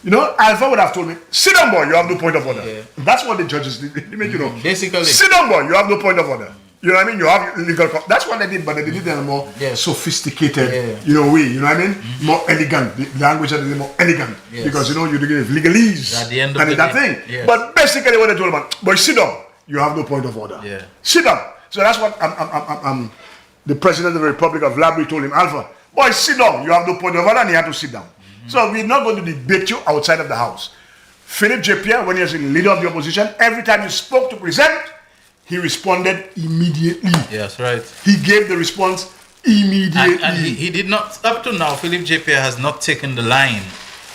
You know, Alpha would have told me, sit down, boy, you have no point of order. That's what the judges did. They make, you know, basically, sit down, boy, you have no point of order. You know what I mean? You have legal... That's what they did, but they did it in a more sophisticated, way. You know what I mean? More elegant. The language is more elegant. Because, you know, you're doing legalese. At the end of the that day. thing. But basically what they told him, boy, sit down. You have no point of order. Sit down. So that's what the President of the Republic of Labrie told him, Alpha, boy, sit down. You have no point of order, and he had to sit down. So we're not going to debate you outside of the House. Philip J. Pierre, when he was the leader of the opposition, every time you spoke to present, he responded immediately. Yes, right. He gave the response immediately. And he did not, up to now, Philip J. Pierre has not taken the line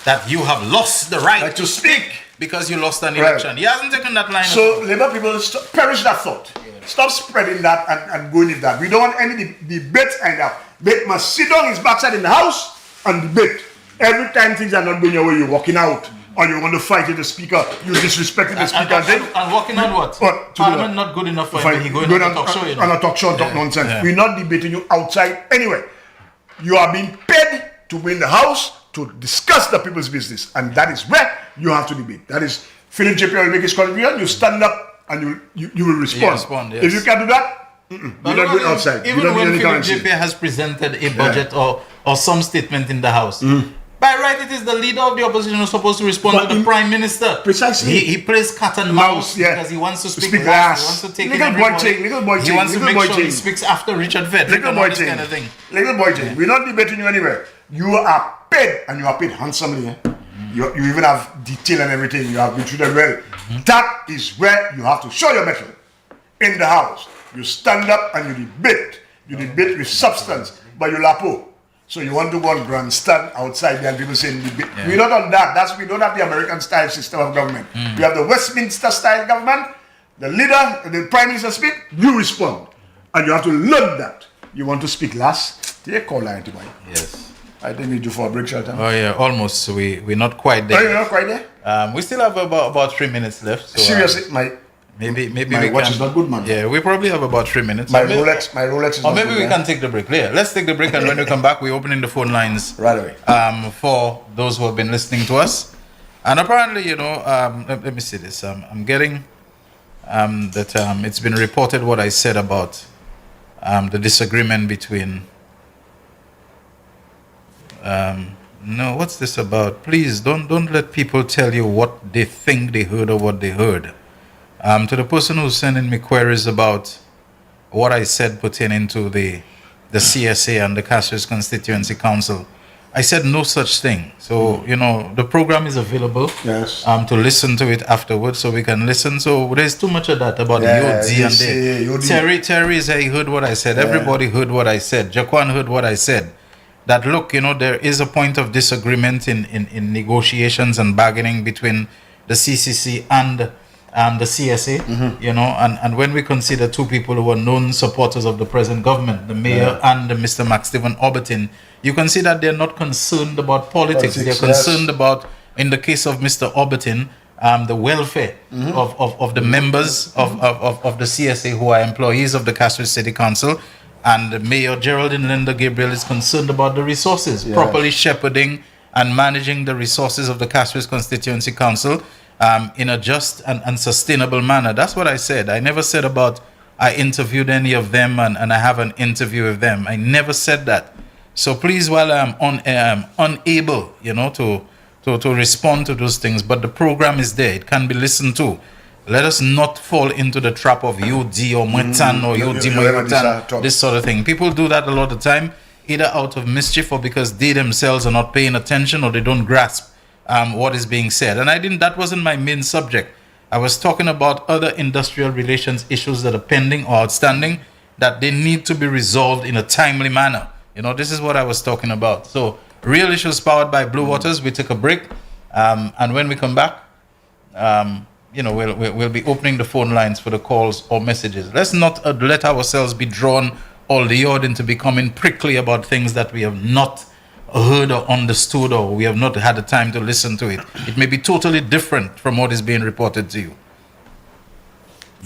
that you have lost the right to speak because you lost an election. He hasn't taken that line. So Labour people, perish that thought. Stop spreading that and going with that. We don't want any debates and that. They must sit on his backside in the House and debate. Every time things are not going your way, you're walking out. Or you want to fight with the speaker, you disrespecting the speaker. And walking on what? Parliament not good enough for him. He going on a talk show, you know. On a talk show and talk nonsense. We're not debating you outside anyway. You are being paid to be in the House to discuss the people's business. And that is where you have to debate. That is, Philip J. Pierre will make his contribution, you stand up and you will respond. If you can't do that, you're not doing outside. Even when Philip J. Pierre has presented a budget or some statement in the House, by right, it is the leader of the opposition who's supposed to respond to the Prime Minister. Precisely. He plays cat and mouse because he wants to speak last. He wants to take little boy He wants to make sure he speaks after Richard Fedrick and all this kind of thing. Little boy thing. We're not debating you anywhere. You are paid, and you are paid handsomely. You even have detail and everything. You have been treated well. That is where you have to show your mettle. In the House, you stand up and you debate. You debate with substance, but you lapo. So you want to go on grandstand outside there and people saying, we're not on that. We don't have the American style system of government. We have the Westminster style government. The leader, the Prime Minister speak, you respond. And you have to learn that. You want to speak last, take call line to me. Yes. I think we do for a break short time. Oh yeah, almost. We're not quite there. You're not quite there? We still have about 3 minutes left. So, seriously, maybe my watch is not good, man. Yeah, we probably have about 3 minutes. My Rolex is not good. Or maybe we can take the break. Yeah, let's take the break, and when we come back, we're opening the phone lines right away for those who have been listening to us. And apparently, let me see this. I'm getting it's been reported what I said about the disagreement between. No, what's this about? Please don't let people tell you what they think they heard or what they heard. To the person who's sending me queries about what I said pertaining to the CSA and the Castries Constituency Council, I said no such thing. So, the program is available to listen to it afterwards, so we can listen. So there's too much of that about the OD and the Terry said he heard what I said. Everybody heard what I said. Jaquan heard what I said. That look, there is a point of disagreement in negotiations and bargaining between the CCC and the CSA, and when we consider two people who are known supporters of the present government, the mayor and Mr. Max Stephen Obertin, you can see that they're not concerned about politics. They're concerned about, in the case of Mr. Obertin, the welfare of the members of the CSA who are employees of the Castries City Council. And Mayor Geraldine Linda Gabriel is concerned about the resources, properly shepherding and managing the resources of the Castries Constituency Council in a just and sustainable manner. That's what I said. I never said about I interviewed any of them and I have an interview with them. I never said that. So please, while I'm unable, to respond to those things, but the program is there. It can be listened to. Let us not fall into the trap of UD or Mwetan or UD Mwetan, this sort of thing. People do that a lot of the time, either out of mischief or because they themselves are not paying attention or they don't grasp what is being said. And that wasn't my main subject. I was talking about other industrial relations issues that are pending or outstanding that they need to be resolved in a timely manner. This is what I was talking about. So, Real Issues powered by Blue Waters. We take a break. And when we come back, we'll be opening the phone lines for the calls or messages. Let's not let ourselves be drawn or lured into becoming prickly about things that we have not heard or understood, or we have not had the time to listen to it. It may be totally different from what is being reported to you.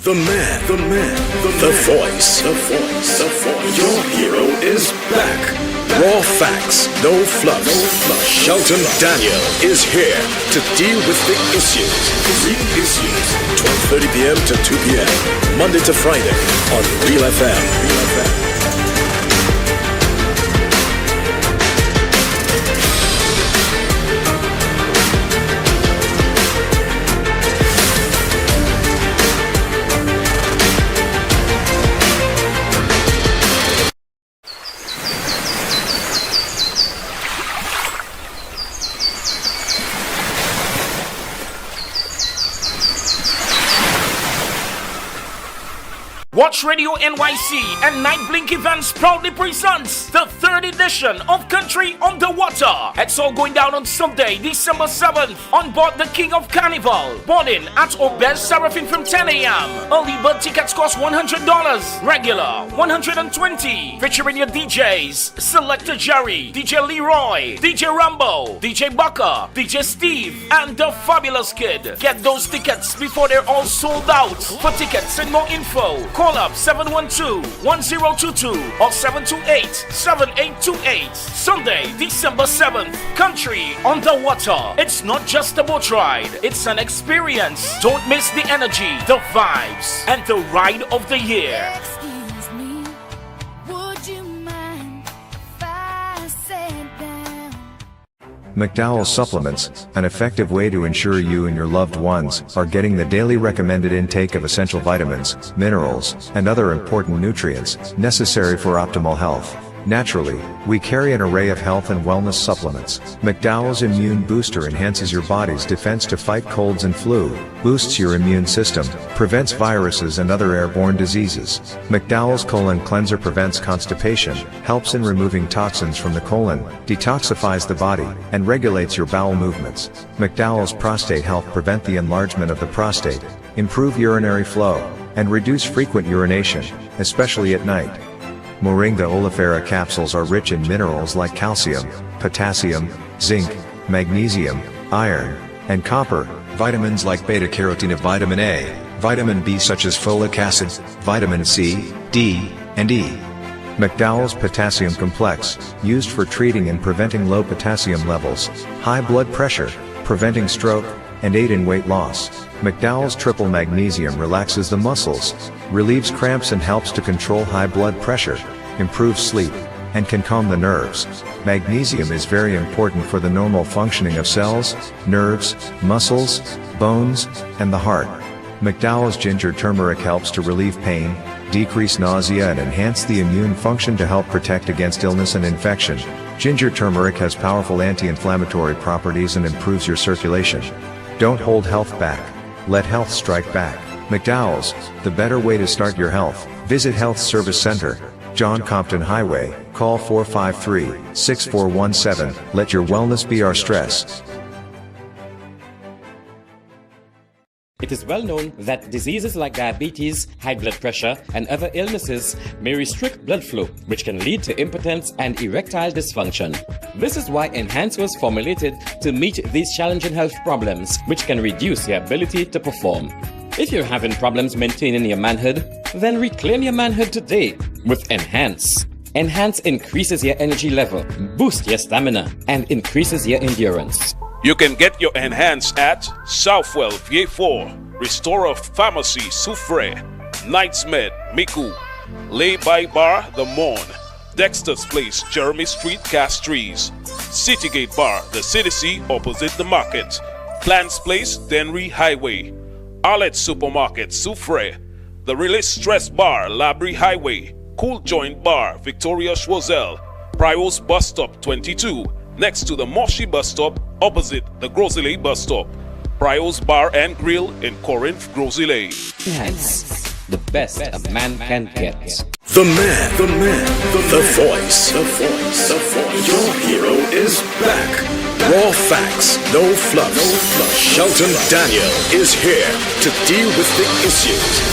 The man, the voice. Your hero is back. Raw facts, no fluff. Shelton Daniel is here to deal with the issues. 12:30 p.m. to 2 p.m. Monday to Friday on Real FM. Watch Radio NYC and Night Blink Events proudly presents the 3rd edition of Country on the Water. It's all going down on Sunday, December 7th on board the King of Carnival. Boarding at Obez Seraphim from 10 a.m. Early bird tickets cost $100. Regular $120. Featuring your DJs, Selector Jerry, DJ Leroy, DJ Rambo, DJ Bucker, DJ Steve, and the Fabulous Kid. Get those tickets before they're all sold out. For tickets and more info, call up 712-1022 or 728-7828. Sunday, December 7th, Country on the Water. It's not just a boat ride, it's an experience. Don't miss the energy, the vibes, and the ride of the year. Excuse me, would you mind if I sat down? McDowell Supplements, an effective way to ensure you and your loved ones are getting the daily recommended intake of essential vitamins, minerals, and other important nutrients necessary for optimal health. Naturally, we carry an array of health and wellness supplements. McDowell's Immune Booster enhances your body's defense to fight colds and flu, boosts your immune system, prevents viruses and other airborne diseases. McDowell's Colon Cleanser prevents constipation, helps in removing toxins from the colon, detoxifies the body, and regulates your bowel movements. McDowell's Prostate Health prevent the enlargement of the prostate, improve urinary flow, and reduce frequent urination, especially at night. Moringa oleifera capsules are rich in minerals like calcium, potassium, zinc, magnesium, iron, and copper, vitamins like beta-carotene of vitamin A, vitamin B such as folic acid, vitamin C, D, and E. McDowell's Potassium Complex, used for treating and preventing low potassium levels, high blood pressure, preventing stroke, and aid in weight loss. McDowell's Triple Magnesium relaxes the muscles, relieves cramps and helps to control high blood pressure, improves sleep, and can calm the nerves. Magnesium is very important for the normal functioning of cells, nerves, muscles, bones, and the heart. McDowell's Ginger Turmeric helps to relieve pain, decrease nausea and enhance the immune function to help protect against illness and infection. Ginger turmeric has powerful anti-inflammatory properties and improves your circulation. Don't hold health back. Let health strike back. McDowell's, the better way to start your health. Visit Health Service Center, John Compton Highway, call 453-6417. Let your wellness be our stress. It is well known that diseases like diabetes, high blood pressure, and other illnesses may restrict blood flow, which can lead to impotence and erectile dysfunction. This is why Enhance was formulated to meet these challenging health problems, which can reduce your ability to perform. If you're having problems maintaining your manhood, then reclaim your manhood today with Enhance. Enhance increases your energy level, boosts your stamina, and increases your endurance. You can get your Enhance at Southwell VA4, Restorer Pharmacy Soufre, Knights Med Miku, Lay by Bar The Morn, Dexter's Place Jeremy Street Castries, Citygate Bar The City opposite the market, Plants Place Denry Highway, Arlette Supermarket Soufre, The Release Stress Bar Labrie Highway, Cool Joint Bar Victoria Schwazel, Prios Bus Stop 22, next to the Moshi Bus Stop opposite the Grosile Bus Stop. Prios Bar and Grill in Corinth, Grosile. Enhance, the best a man can get. The man, the voice, the voice. Your hero is back. Raw facts, no fluffs. Shelton Daniel is here to deal with the issues.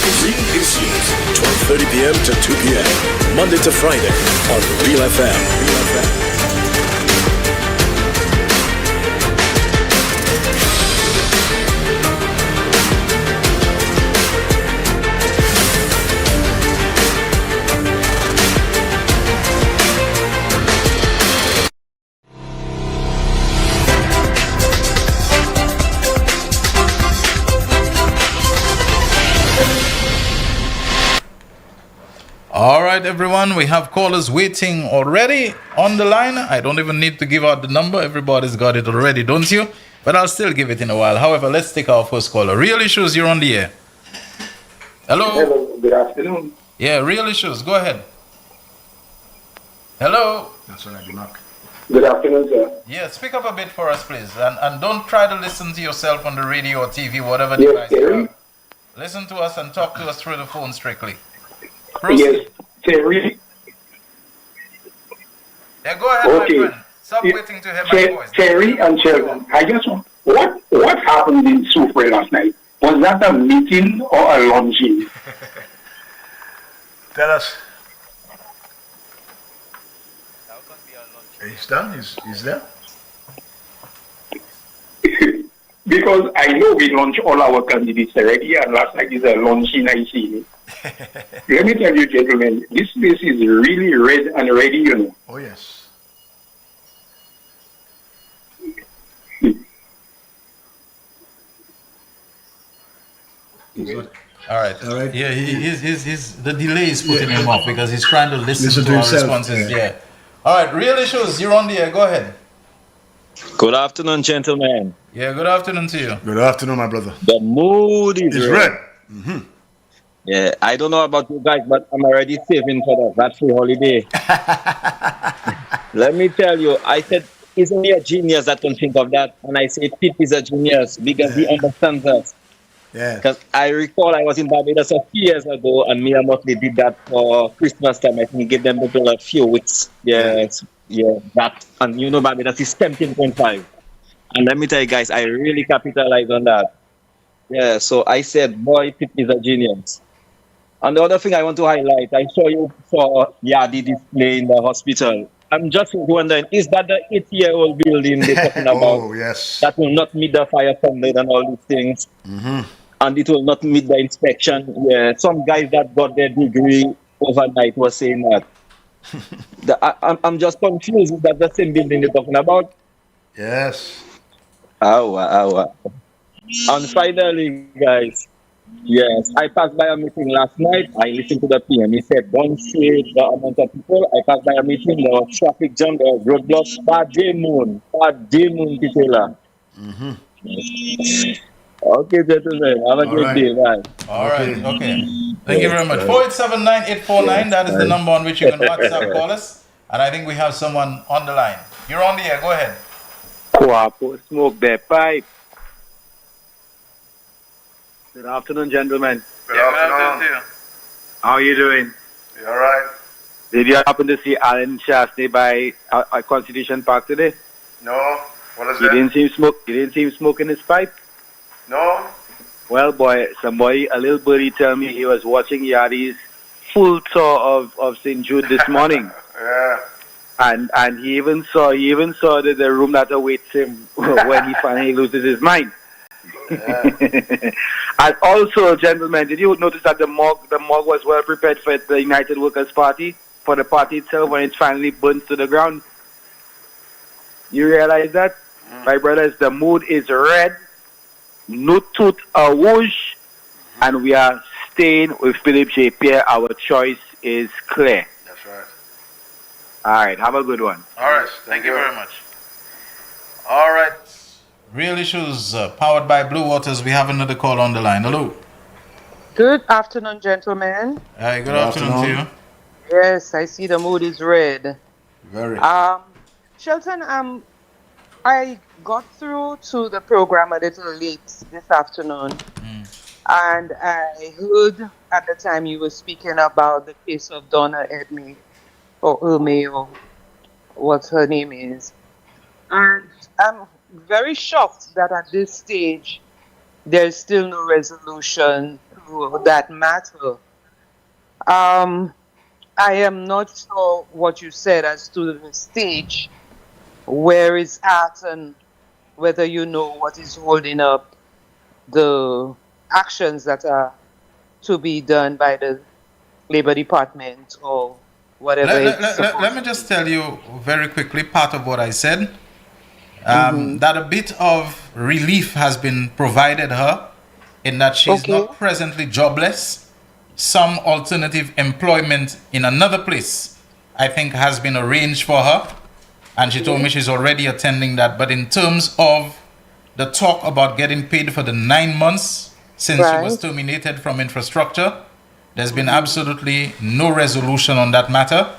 12:30 p.m. to 2 p.m. Monday to Friday on Real FM. All right, everyone, we have callers waiting already on the line. I don't even need to give out the number. Everybody's got it already, don't you? But I'll still give it in a while. However, let's take our first caller. Real Issues, you're on the air. Hello? Hello, good afternoon. Yeah, Real Issues, go ahead. Hello? That's when I do knock. Good afternoon, sir. Yeah, speak up a bit for us, please. And don't try to listen to yourself on the radio or TV, whatever Yes, device you Terry. have. Listen to us and talk to us through the phone strictly. Yes, Terry. Yeah, go ahead, Okay. my friend. Stop waiting to hear my voice. Terry and Sheldon, I just want, what happened in Soufre last night? Was that a meeting or a launching? Tell us. He's done? He's there? Because I know we launched all our candidates already, and last night is a launching I see. Let me tell you, gentlemen, this place is really red and ready, you know. Oh, yes. All right. Yeah, he's the delay is putting him off because he's trying to listen to our himself. responses. Yeah. All right, Real Issues, you're on the air. Go ahead. Good afternoon, gentlemen. Yeah, good afternoon to you. Good afternoon, my brother. The mood is It's red. red. Mm-hmm. Yeah, I don't know about you guys, but I'm already saving for that free holiday. Let me tell you, I said, isn't he a genius that can think of that? And I say, Pip is a genius because he understands us. Yeah. Because I recall I was in Barbados a few years ago, and me and Motley did that for Christmas time. I think he gave them a few weeks. Yes, yeah, that. And you know, Barbados is 17.5. And let me tell you guys, I really capitalized on that. Yeah, so I said, boy, Pip is a genius. And the other thing I want to highlight, I saw you for Yadi display in the hospital. I'm just wondering, is that the 8-year-old building they're talking about? Oh, yes. That will not meet the fire standard and all these things. Mm-hmm. And it will not meet the inspection. Yeah, some guys that got their degree overnight were saying that. I'm just confused. Is that the same building they're talking about? Yes. Oh. And finally, guys, yes, I passed by a meeting last night. I listened to the PM. He said, don't say the amount of people. I passed by a meeting, there was traffic jam, there was roadblocks. Bad day moon, Titela. Okay, gentlemen, have a great day. Bye. All right, okay. Thank you very much. 4879849, that is the number on which you can WhatsApp call us. And I think we have someone on the line. You're on the air, go ahead. Quapo smoke that pipe. Good afternoon, gentlemen. Good afternoon to you. How are you doing? You all right? Did you happen to see Alan Chastney by Constitution Park today? No. What is He that? didn't see him smoking his pipe. No. Well, boy, a little birdie tell me he was watching Yadi's full tour of St. Jude this morning. Yeah. And he even saw the room that awaits him when he finally loses his mind. Yeah. And also, gentlemen, did you notice that the morgue was well prepared for the United Workers' Party, for the party itself when it finally burns to the ground? You realize that? My brothers, the mood is red, no tooth or whoosh, and we are staying with Philip J. Pierre. Our choice is clear. That's right. All right, have a good one. All right, thank you very much. All right, Real Issues, powered by Blue Waters. We have another call on the line. Hello. Good afternoon, gentlemen. Hi, good afternoon to you. Yes, I see the mood is red. Very. Shelton, I got through to the program a little late this afternoon, and I heard at the time you were speaking about the case of Donna Edme, or Erme, or what her name is. And I'm very shocked that at this stage there's still no resolution to that matter. I am not sure what you said as to the stage where it's at and whether you know what is holding up the actions that are to be done by the Labor Department or whatever. Let me just tell you very quickly part of what I said. That a bit of relief has been provided her in that she's not presently jobless. Some alternative employment in another place, I think, has been arranged for her. And she told me she's already attending that. But in terms of the talk about getting paid for the 9 months since she was terminated from infrastructure, there's been absolutely no resolution on that matter.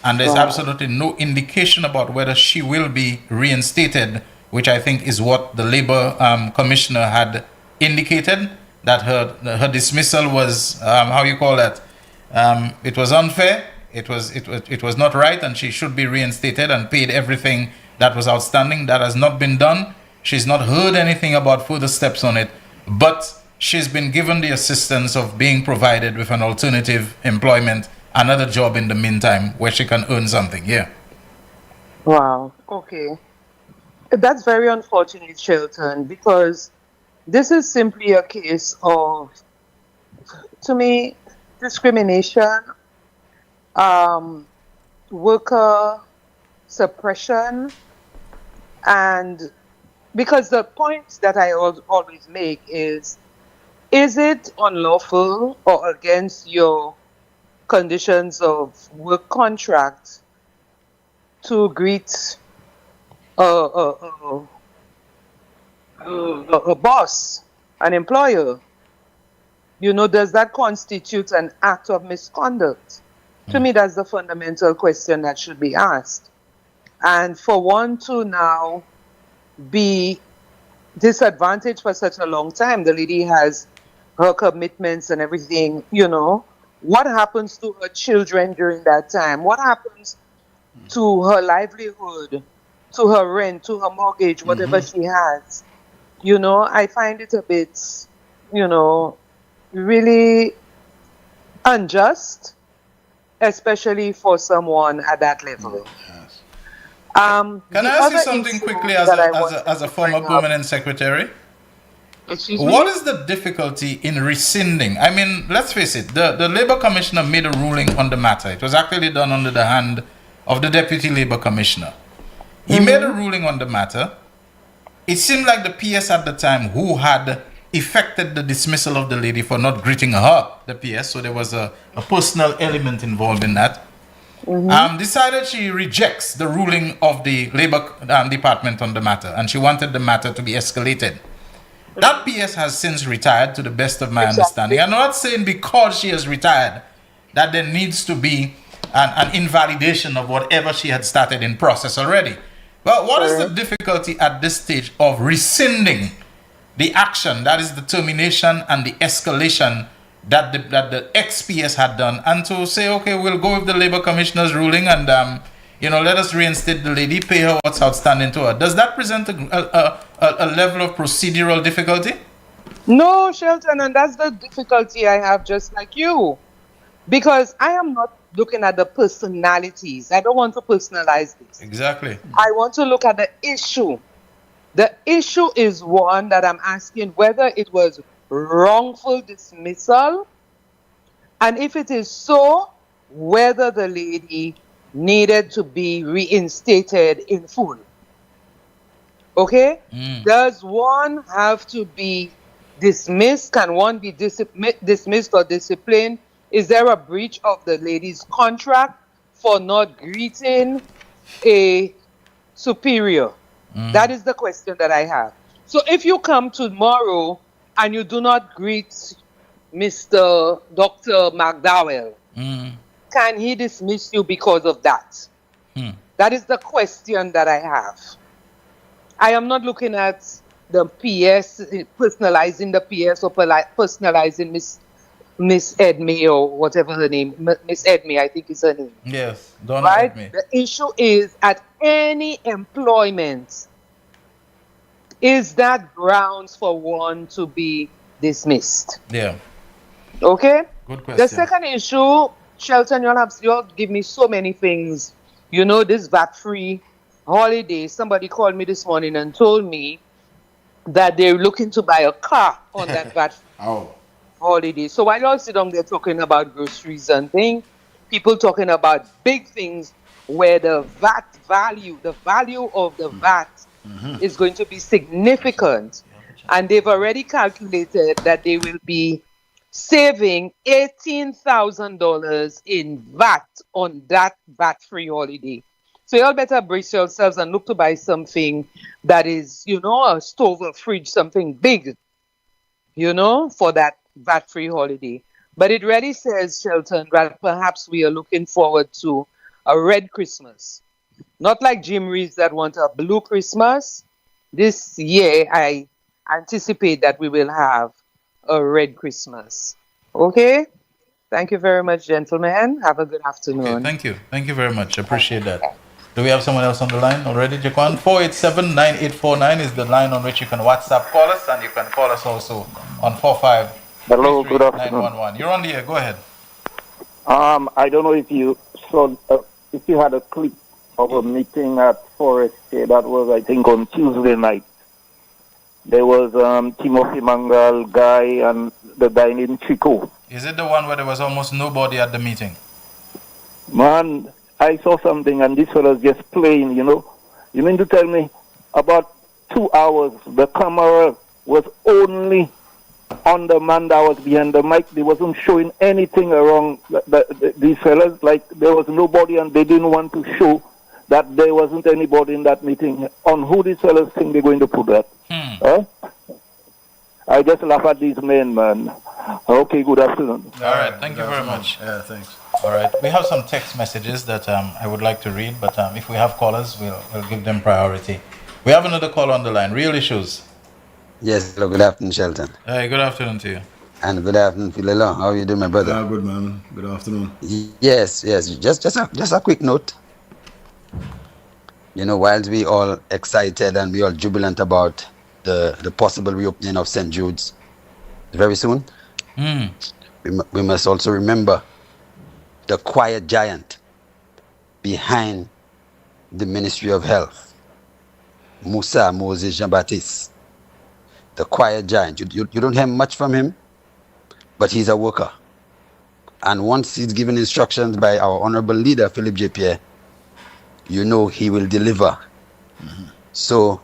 And there's absolutely no indication about whether she will be reinstated, which I think is what the Labor Commissioner had indicated, that her dismissal was, it was unfair. It was not right, and she should be reinstated and paid everything that was outstanding. That has not been done. She's not heard anything about further steps on it, but she's been given the assistance of being provided with an alternative employment, another job in the meantime, where she can earn something. Yeah. Wow. Okay. That's very unfortunate, Shelton, because this is simply a case of, to me, discrimination, worker suppression, and because the point that I always make is it unlawful or against your conditions of work contract to greet a boss, an employer? Does that constitute an act of misconduct? To me, that's the fundamental question that should be asked. And for one to now be disadvantaged for such a long time, the lady has her commitments and everything, what happens to her children during that time? What happens to her livelihood, to her rent, to her mortgage, whatever she has? I find it a bit, really unjust, especially for someone at that level. Can I ask you something quickly as a former permanent secretary? What is the difficulty in rescinding? I mean, let's face it, the Labour Commissioner made a ruling on the matter. It was actually done under the hand of the Deputy Labour Commissioner. He made a ruling on the matter. it seemed like the PS at the time who had effected the dismissal of the lady for not greeting her, the PS, so there was a personal element involved in that, decided she rejects the ruling of the Labor Department on the matter, and she wanted the matter to be escalated. That PS has since retired, to the best of my understanding. I'm not saying because she has retired that there needs to be an invalidation of whatever she had started in process already. Well, what is the difficulty at this stage of rescinding the action, that is the termination and the escalation that the ex-PS had done, and to say, okay, we'll go with the Labor Commissioner's ruling and, let us reinstate the lady, pay her what's outstanding to her. Does that present a level of procedural difficulty? No, Shelton, and that's the difficulty I have, just like you. Because I am not looking at the personalities. I don't want to personalize this. Exactly. I want to look at the issue. The issue is one that I'm asking whether it was wrongful dismissal, and if it is so, whether the lady needed to be reinstated in full. Okay? Does one have to be dismissed? Can one be dismissed or disciplined? Is there a breach of the lady's contract for not greeting a superior? That is the question that I have. So if you come tomorrow and you do not greet Mr. Dr. McDowell, can he dismiss you because of that? That is the question that I have. I am not looking at the PS, personalizing the PS or personalizing Miss Edme or whatever her name, Miss Edme, I think is her name. Yes, Donna right? Edme. The issue is at any employment, is that grounds for one to be dismissed? Yeah. Okay? Good question. The second issue, Shelton, you'll give me so many things. You know, this VAT-free holiday, somebody called me this morning and told me that they're looking to buy a car on that VAT-free holiday. So while y'all sit down there talking about groceries and things, people talking about big things where the VAT value, the value of the VAT is going to be significant. And they've already calculated that they will be saving $18,000 in VAT on that VAT-free holiday. So y'all better brace yourselves and look to buy something that is, a stove or fridge, something big, for that VAT-free holiday. But it really says, Shelton, that perhaps we are looking forward to a red Christmas. Not like Jim Reeves that want a blue Christmas. This year, I anticipate that we will have a red Christmas. Okay? Thank you very much, gentlemen. Have a good afternoon. Okay, thank you. Thank you very much. Appreciate that. Do we have someone else on the line already, Jaquan? 487-9849 is the line on which you can WhatsApp call us, and you can call us also on 45. Hello, good afternoon. 911. You're on the air. Go ahead. I don't know if you saw, if you had a clip of a meeting at Forest Day that was, I think, on Tuesday night. There was Timothy Mangal guy and the guy named Chico. Is it the one where there was almost nobody at the meeting? Man, I saw something and this fella's just playing, You mean to tell me about 2 hours, the camera was only on the man that was behind the mic. They wasn't showing anything around these fellas. Like there was nobody, and they didn't want to show that there wasn't anybody in that meeting. On who these fellas think they're going to put that? I just laugh at these men, man. Okay, good afternoon. All right, thank you very much. Yeah, thanks. All right, we have some text messages that I would like to read, but if we have callers, we'll give them priority. We have another call on the line. Real Issues. Yes, hello, good afternoon, Shelton. Hey, good afternoon to you. And good afternoon, Philelo. How are you doing, my brother? Yeah, good, man. Good afternoon. Yes. Just a quick note. Whilst we all excited and we all jubilant about the possible reopening of St. Jude's very soon, we must also remember the quiet giant behind the Ministry of Health, Musa Moses Jean-Baptiste. The quiet giant. You don't hear much from him, but he's a worker. And once he's given instructions by our honorable leader, Philip J. Pierre, he will deliver. So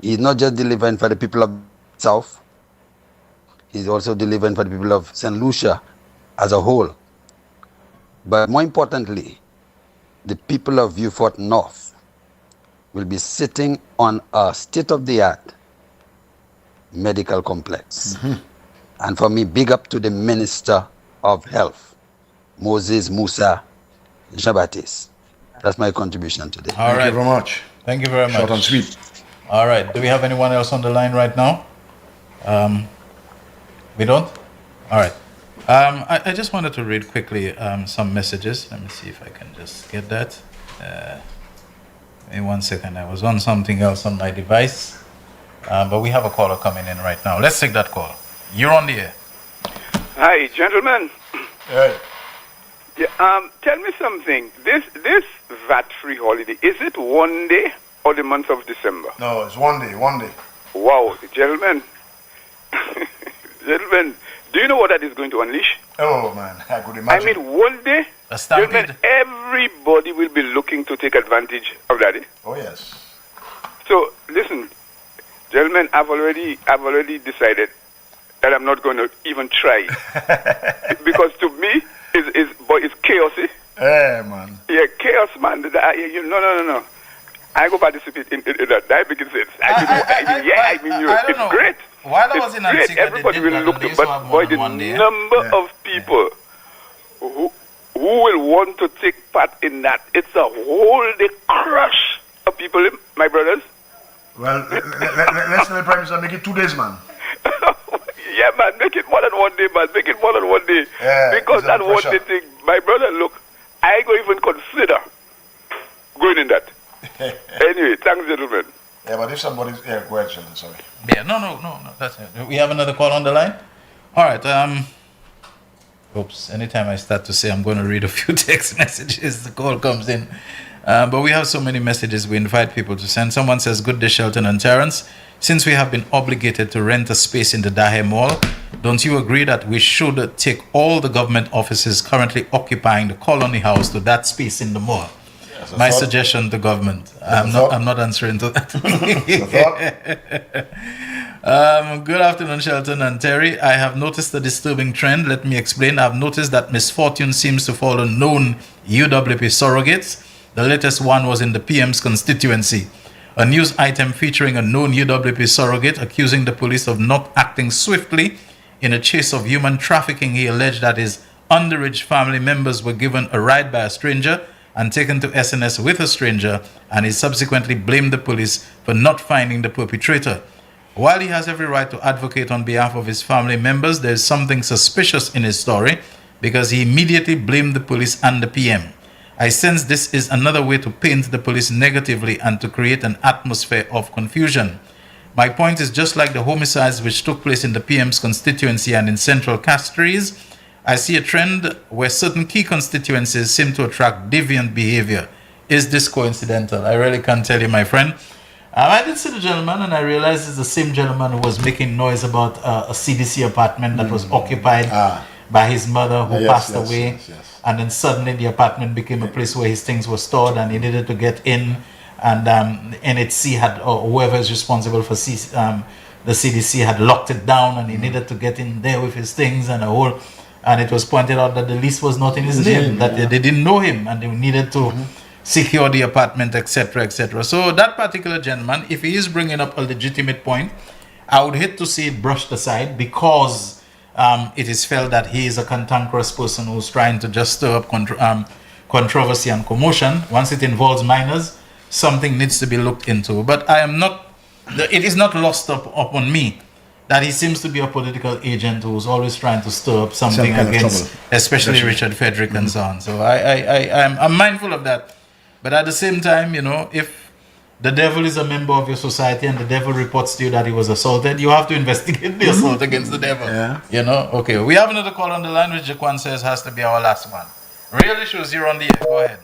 He's not just delivering for the people of South, he's also delivering for the people of St. Lucia as a whole. But more importantly, the people of Vieux Fort North will be sitting on a state-of-the-art medical complex. And for me, big up to the Minister of Health, Moses Musa Jean-Baptiste. That's my contribution today. All right. Thank you very much. Thank you very much. Short and sweet. All right. Do we have anyone else on the line right now? We don't? All right. I just wanted to read quickly some messages. Let me see if I can just get that. In 1 second. I was on something else on my device. But we have a caller coming in right now. Let's take that call. You're on the air. Hi, gentlemen. Hey. Yeah, tell me something. This VAT-free holiday, is it one day or the month of December? No, it's 1 day, 1 day. Wow, gentlemen. Gentlemen, do you know what that is going to unleash? Oh, man, I could imagine. I mean, 1 day, gentlemen, everybody will be looking to take advantage of that. Oh, yes. So, listen, gentlemen, I've already decided that I'm not going to even try it. Because to me, it's chaos. Yeah, man. Yeah, chaos, man. No. I go participate in that. That makes sense. It's great. While I was in great. Antigua, Everybody will look to, but boy, the number of people who will want to take part in that, it's a whole day crush of people, my brothers. Well, let's tell the Prime Minister, make it 2 days, man. Yeah, man, make it more than 1 day, man. Make it more than 1 day. Yeah, because that 1 day thing, my brother, look, I ain't going to even consider going in that. Anyway, thanks, gentlemen. Yeah, but if somebody's... Yeah, go ahead, Sheldon, sorry. Yeah, no, that's it. We have another call on the line? All right, oops, anytime I start to say I'm going to read a few text messages, the call comes in. But we have so many messages we invite people to send. Someone says, good day, Shelton and Terrence. Since we have been obligated to rent a space in the Dahe Mall, don't you agree that we should take all the government offices currently occupying the Colony House to that space in the mall? My suggestion to government. I'm not answering to that. Good afternoon, Shelton and Terry. I have noticed a disturbing trend. Let me explain. I've noticed that misfortune seems to follow known UWP surrogates. The latest one was in the PM's constituency. A news item featuring a known UWP surrogate accusing the police of not acting swiftly in a chase of human trafficking. He alleged that his underage family members were given a ride by a stranger and taken to SNS with a stranger, and he subsequently blamed the police for not finding the perpetrator. While he has every right to advocate on behalf of his family members, there is something suspicious in his story because he immediately blamed the police and the PM. I sense this is another way to paint the police negatively and to create an atmosphere of confusion. My point is, just like the homicides which took place in the PM's constituency and in Central Castries, I see a trend where certain key constituencies seem to attract deviant behavior. Is this coincidental? I really can't tell you, my friend. I did see the gentleman, and I realized it's the same gentleman who was making noise about a CDC apartment that was occupied by his mother who passed away. Yes. And then suddenly the apartment became a place where his things were stored and he needed to get in. And NHC had, or whoever is responsible for the CDC had locked it down, and he needed to get in there with his things and a whole. And it was pointed out that the lease was not in his name, that they didn't know him and they needed to secure the apartment, etc., etc. So that particular gentleman, if he is bringing up a legitimate point, I would hate to see it brushed aside because it is felt that he is a cantankerous person who's trying to just stir up controversy and commotion. Once it involves minors, something needs to be looked into. But I am not, it is not lost upon me that he seems to be a political agent who's always trying to stir up something against, especially Richard Frederick and so on. So I'm mindful of that. But at the same time, you know, if the devil is a member of your society and the devil reports to you that he was assaulted, you have to investigate the assault against the devil. Yeah. You know? Okay, we have another call on the line, which Jaquan says has to be our last one. Real issues, you're on the air. Go ahead.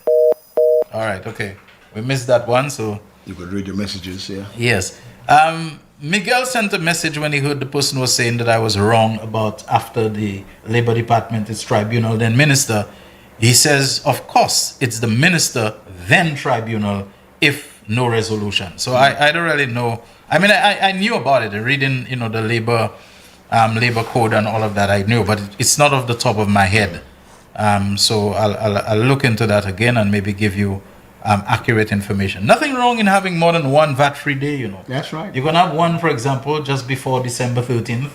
All right, okay. We missed that one, so... You could read your messages, yeah. Yes. Miguel sent a message when he heard the person was saying that I was wrong about after the Labor Department, its tribunal, then minister. He says, of course, it's the minister, then tribunal, if no resolution. So I don't really know I mean, I knew about it. Reading, the labor code and all of that, I knew, but it's not off the top of my head. So I'll look into that again and maybe give you accurate information. Nothing wrong in having more than one VAT-free day, That's right. You can have one, for example, just before December 13th.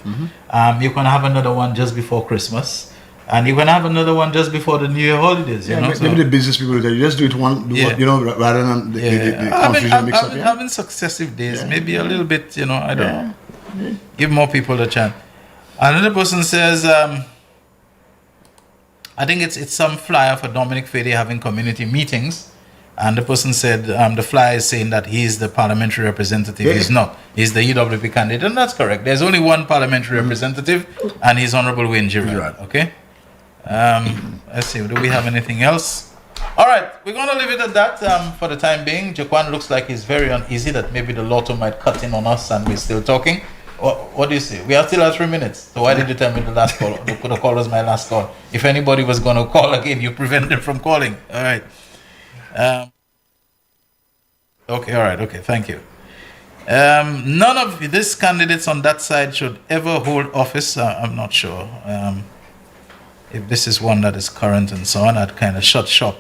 You can have another one just before Christmas. And you can have another one just before the New Year holidays, Maybe the business people, they just do it rather than the confusion mix up. Having successive days, maybe a little bit, I don't know. Give more people a chance. Another person says, I think it's some flyer for Dominic Fede having community meetings. And the person said, the flyer is saying that he is the parliamentary representative. Yeah. He's not. He's the EWP candidate. And that's correct. There's only one parliamentary representative, and he's Honorable Wayne Girard. Okay? Let's see. Do we have anything else? All right. We're going to leave it at that for the time being. Jaquan looks like he's very uneasy that maybe the lotto might cut in on us and we're still talking. What do you say? We are still at 3 minutes. So why did you tell me the last call? The call was my last call. If anybody was going to call again, you prevent them from calling. All right. Okay, all right, okay, thank you. None of these candidates on that side should ever hold office. I'm not sure. If this is one that is current and so on, I'd kind of shut shop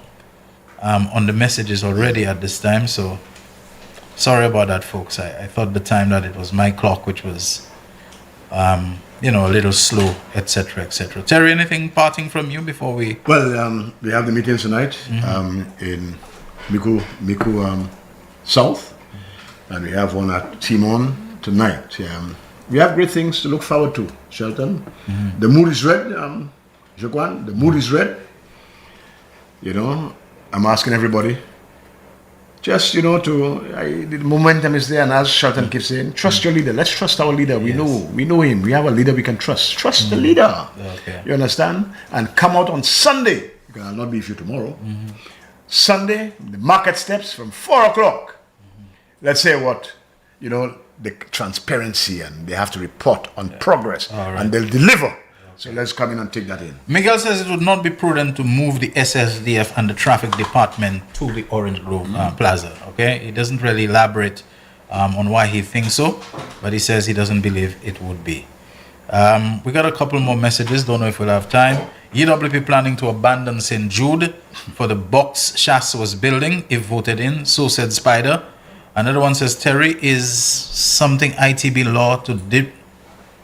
on the messages already at this time. So sorry about that, folks. I thought the time that it was my clock, which was, a little slow, etc., etc. Terry, anything parting from you before we... Well, we have the meetings tonight in Miku South, and we have one at Timon tonight. We have great things to look forward to, Shelton. The mood is red, Jaquan, the mood is red. I'm asking everybody, just, the momentum is there, and as Shelton keeps saying, trust your leader. Let's trust our leader. We know him. We have a leader we can trust. Trust the leader. Okay. You understand? And come out on Sunday, because I'll not be with you tomorrow. Sunday, the market steps from 4 o'clock. Let's say the transparency, and they have to report on progress, and they'll deliver. So let's come in and take that in. Miguel says it would not be prudent to move the SSDF and the traffic department to the Orange Grove Plaza. Okay, he doesn't really elaborate on why he thinks so, but he says he doesn't believe it would be. We got a couple more messages. Don't know if we'll have time. EWP planning to abandon St. Jude for the box Shas was building if voted in. So said Spider. Another one says, Terry, is something ITB law to dip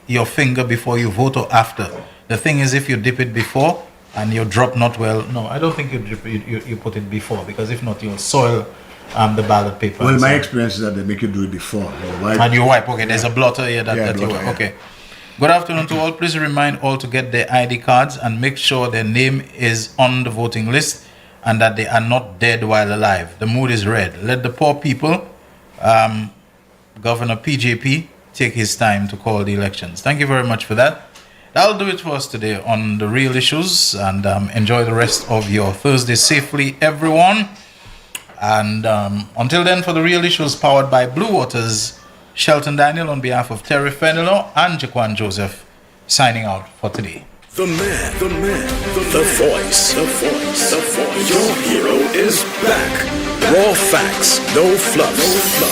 your finger before you vote or after? The thing is, if you dip it before and you drop not well, no, I don't think you put it before, because if not, you'll soil the ballot paper. Well, my experience is that they make you do it before. And you wipe. Okay, there's a blotter here that you wipe. Okay. Good afternoon to all. Please remind all to get their ID cards and make sure their name is on the voting list and that they are not dead while alive. The mood is red. Let the poor people, Governor PJP, take his time to call the elections. Thank you very much for that. That'll do it for us today on The Real Issues, and enjoy the rest of your Thursday safely, everyone. And until then, for The Real Issues powered by Blue Waters, Shelton Daniel on behalf of Terry Fenelon and Jaquan Joseph signing out for today. The man, the voice, the voice. Your hero is back. Raw facts, no fluff.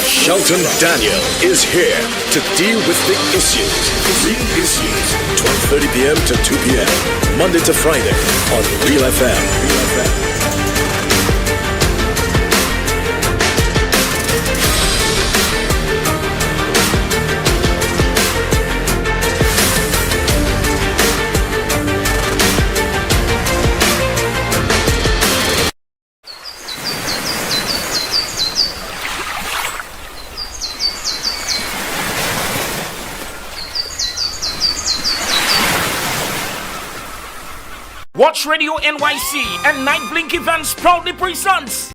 Shelton Daniel is here to deal with the issues. Real issues. 12:30 p.m. to 2 p.m. Monday to Friday on Real FM. Watch Radio NYC and Night Blink Events proudly presents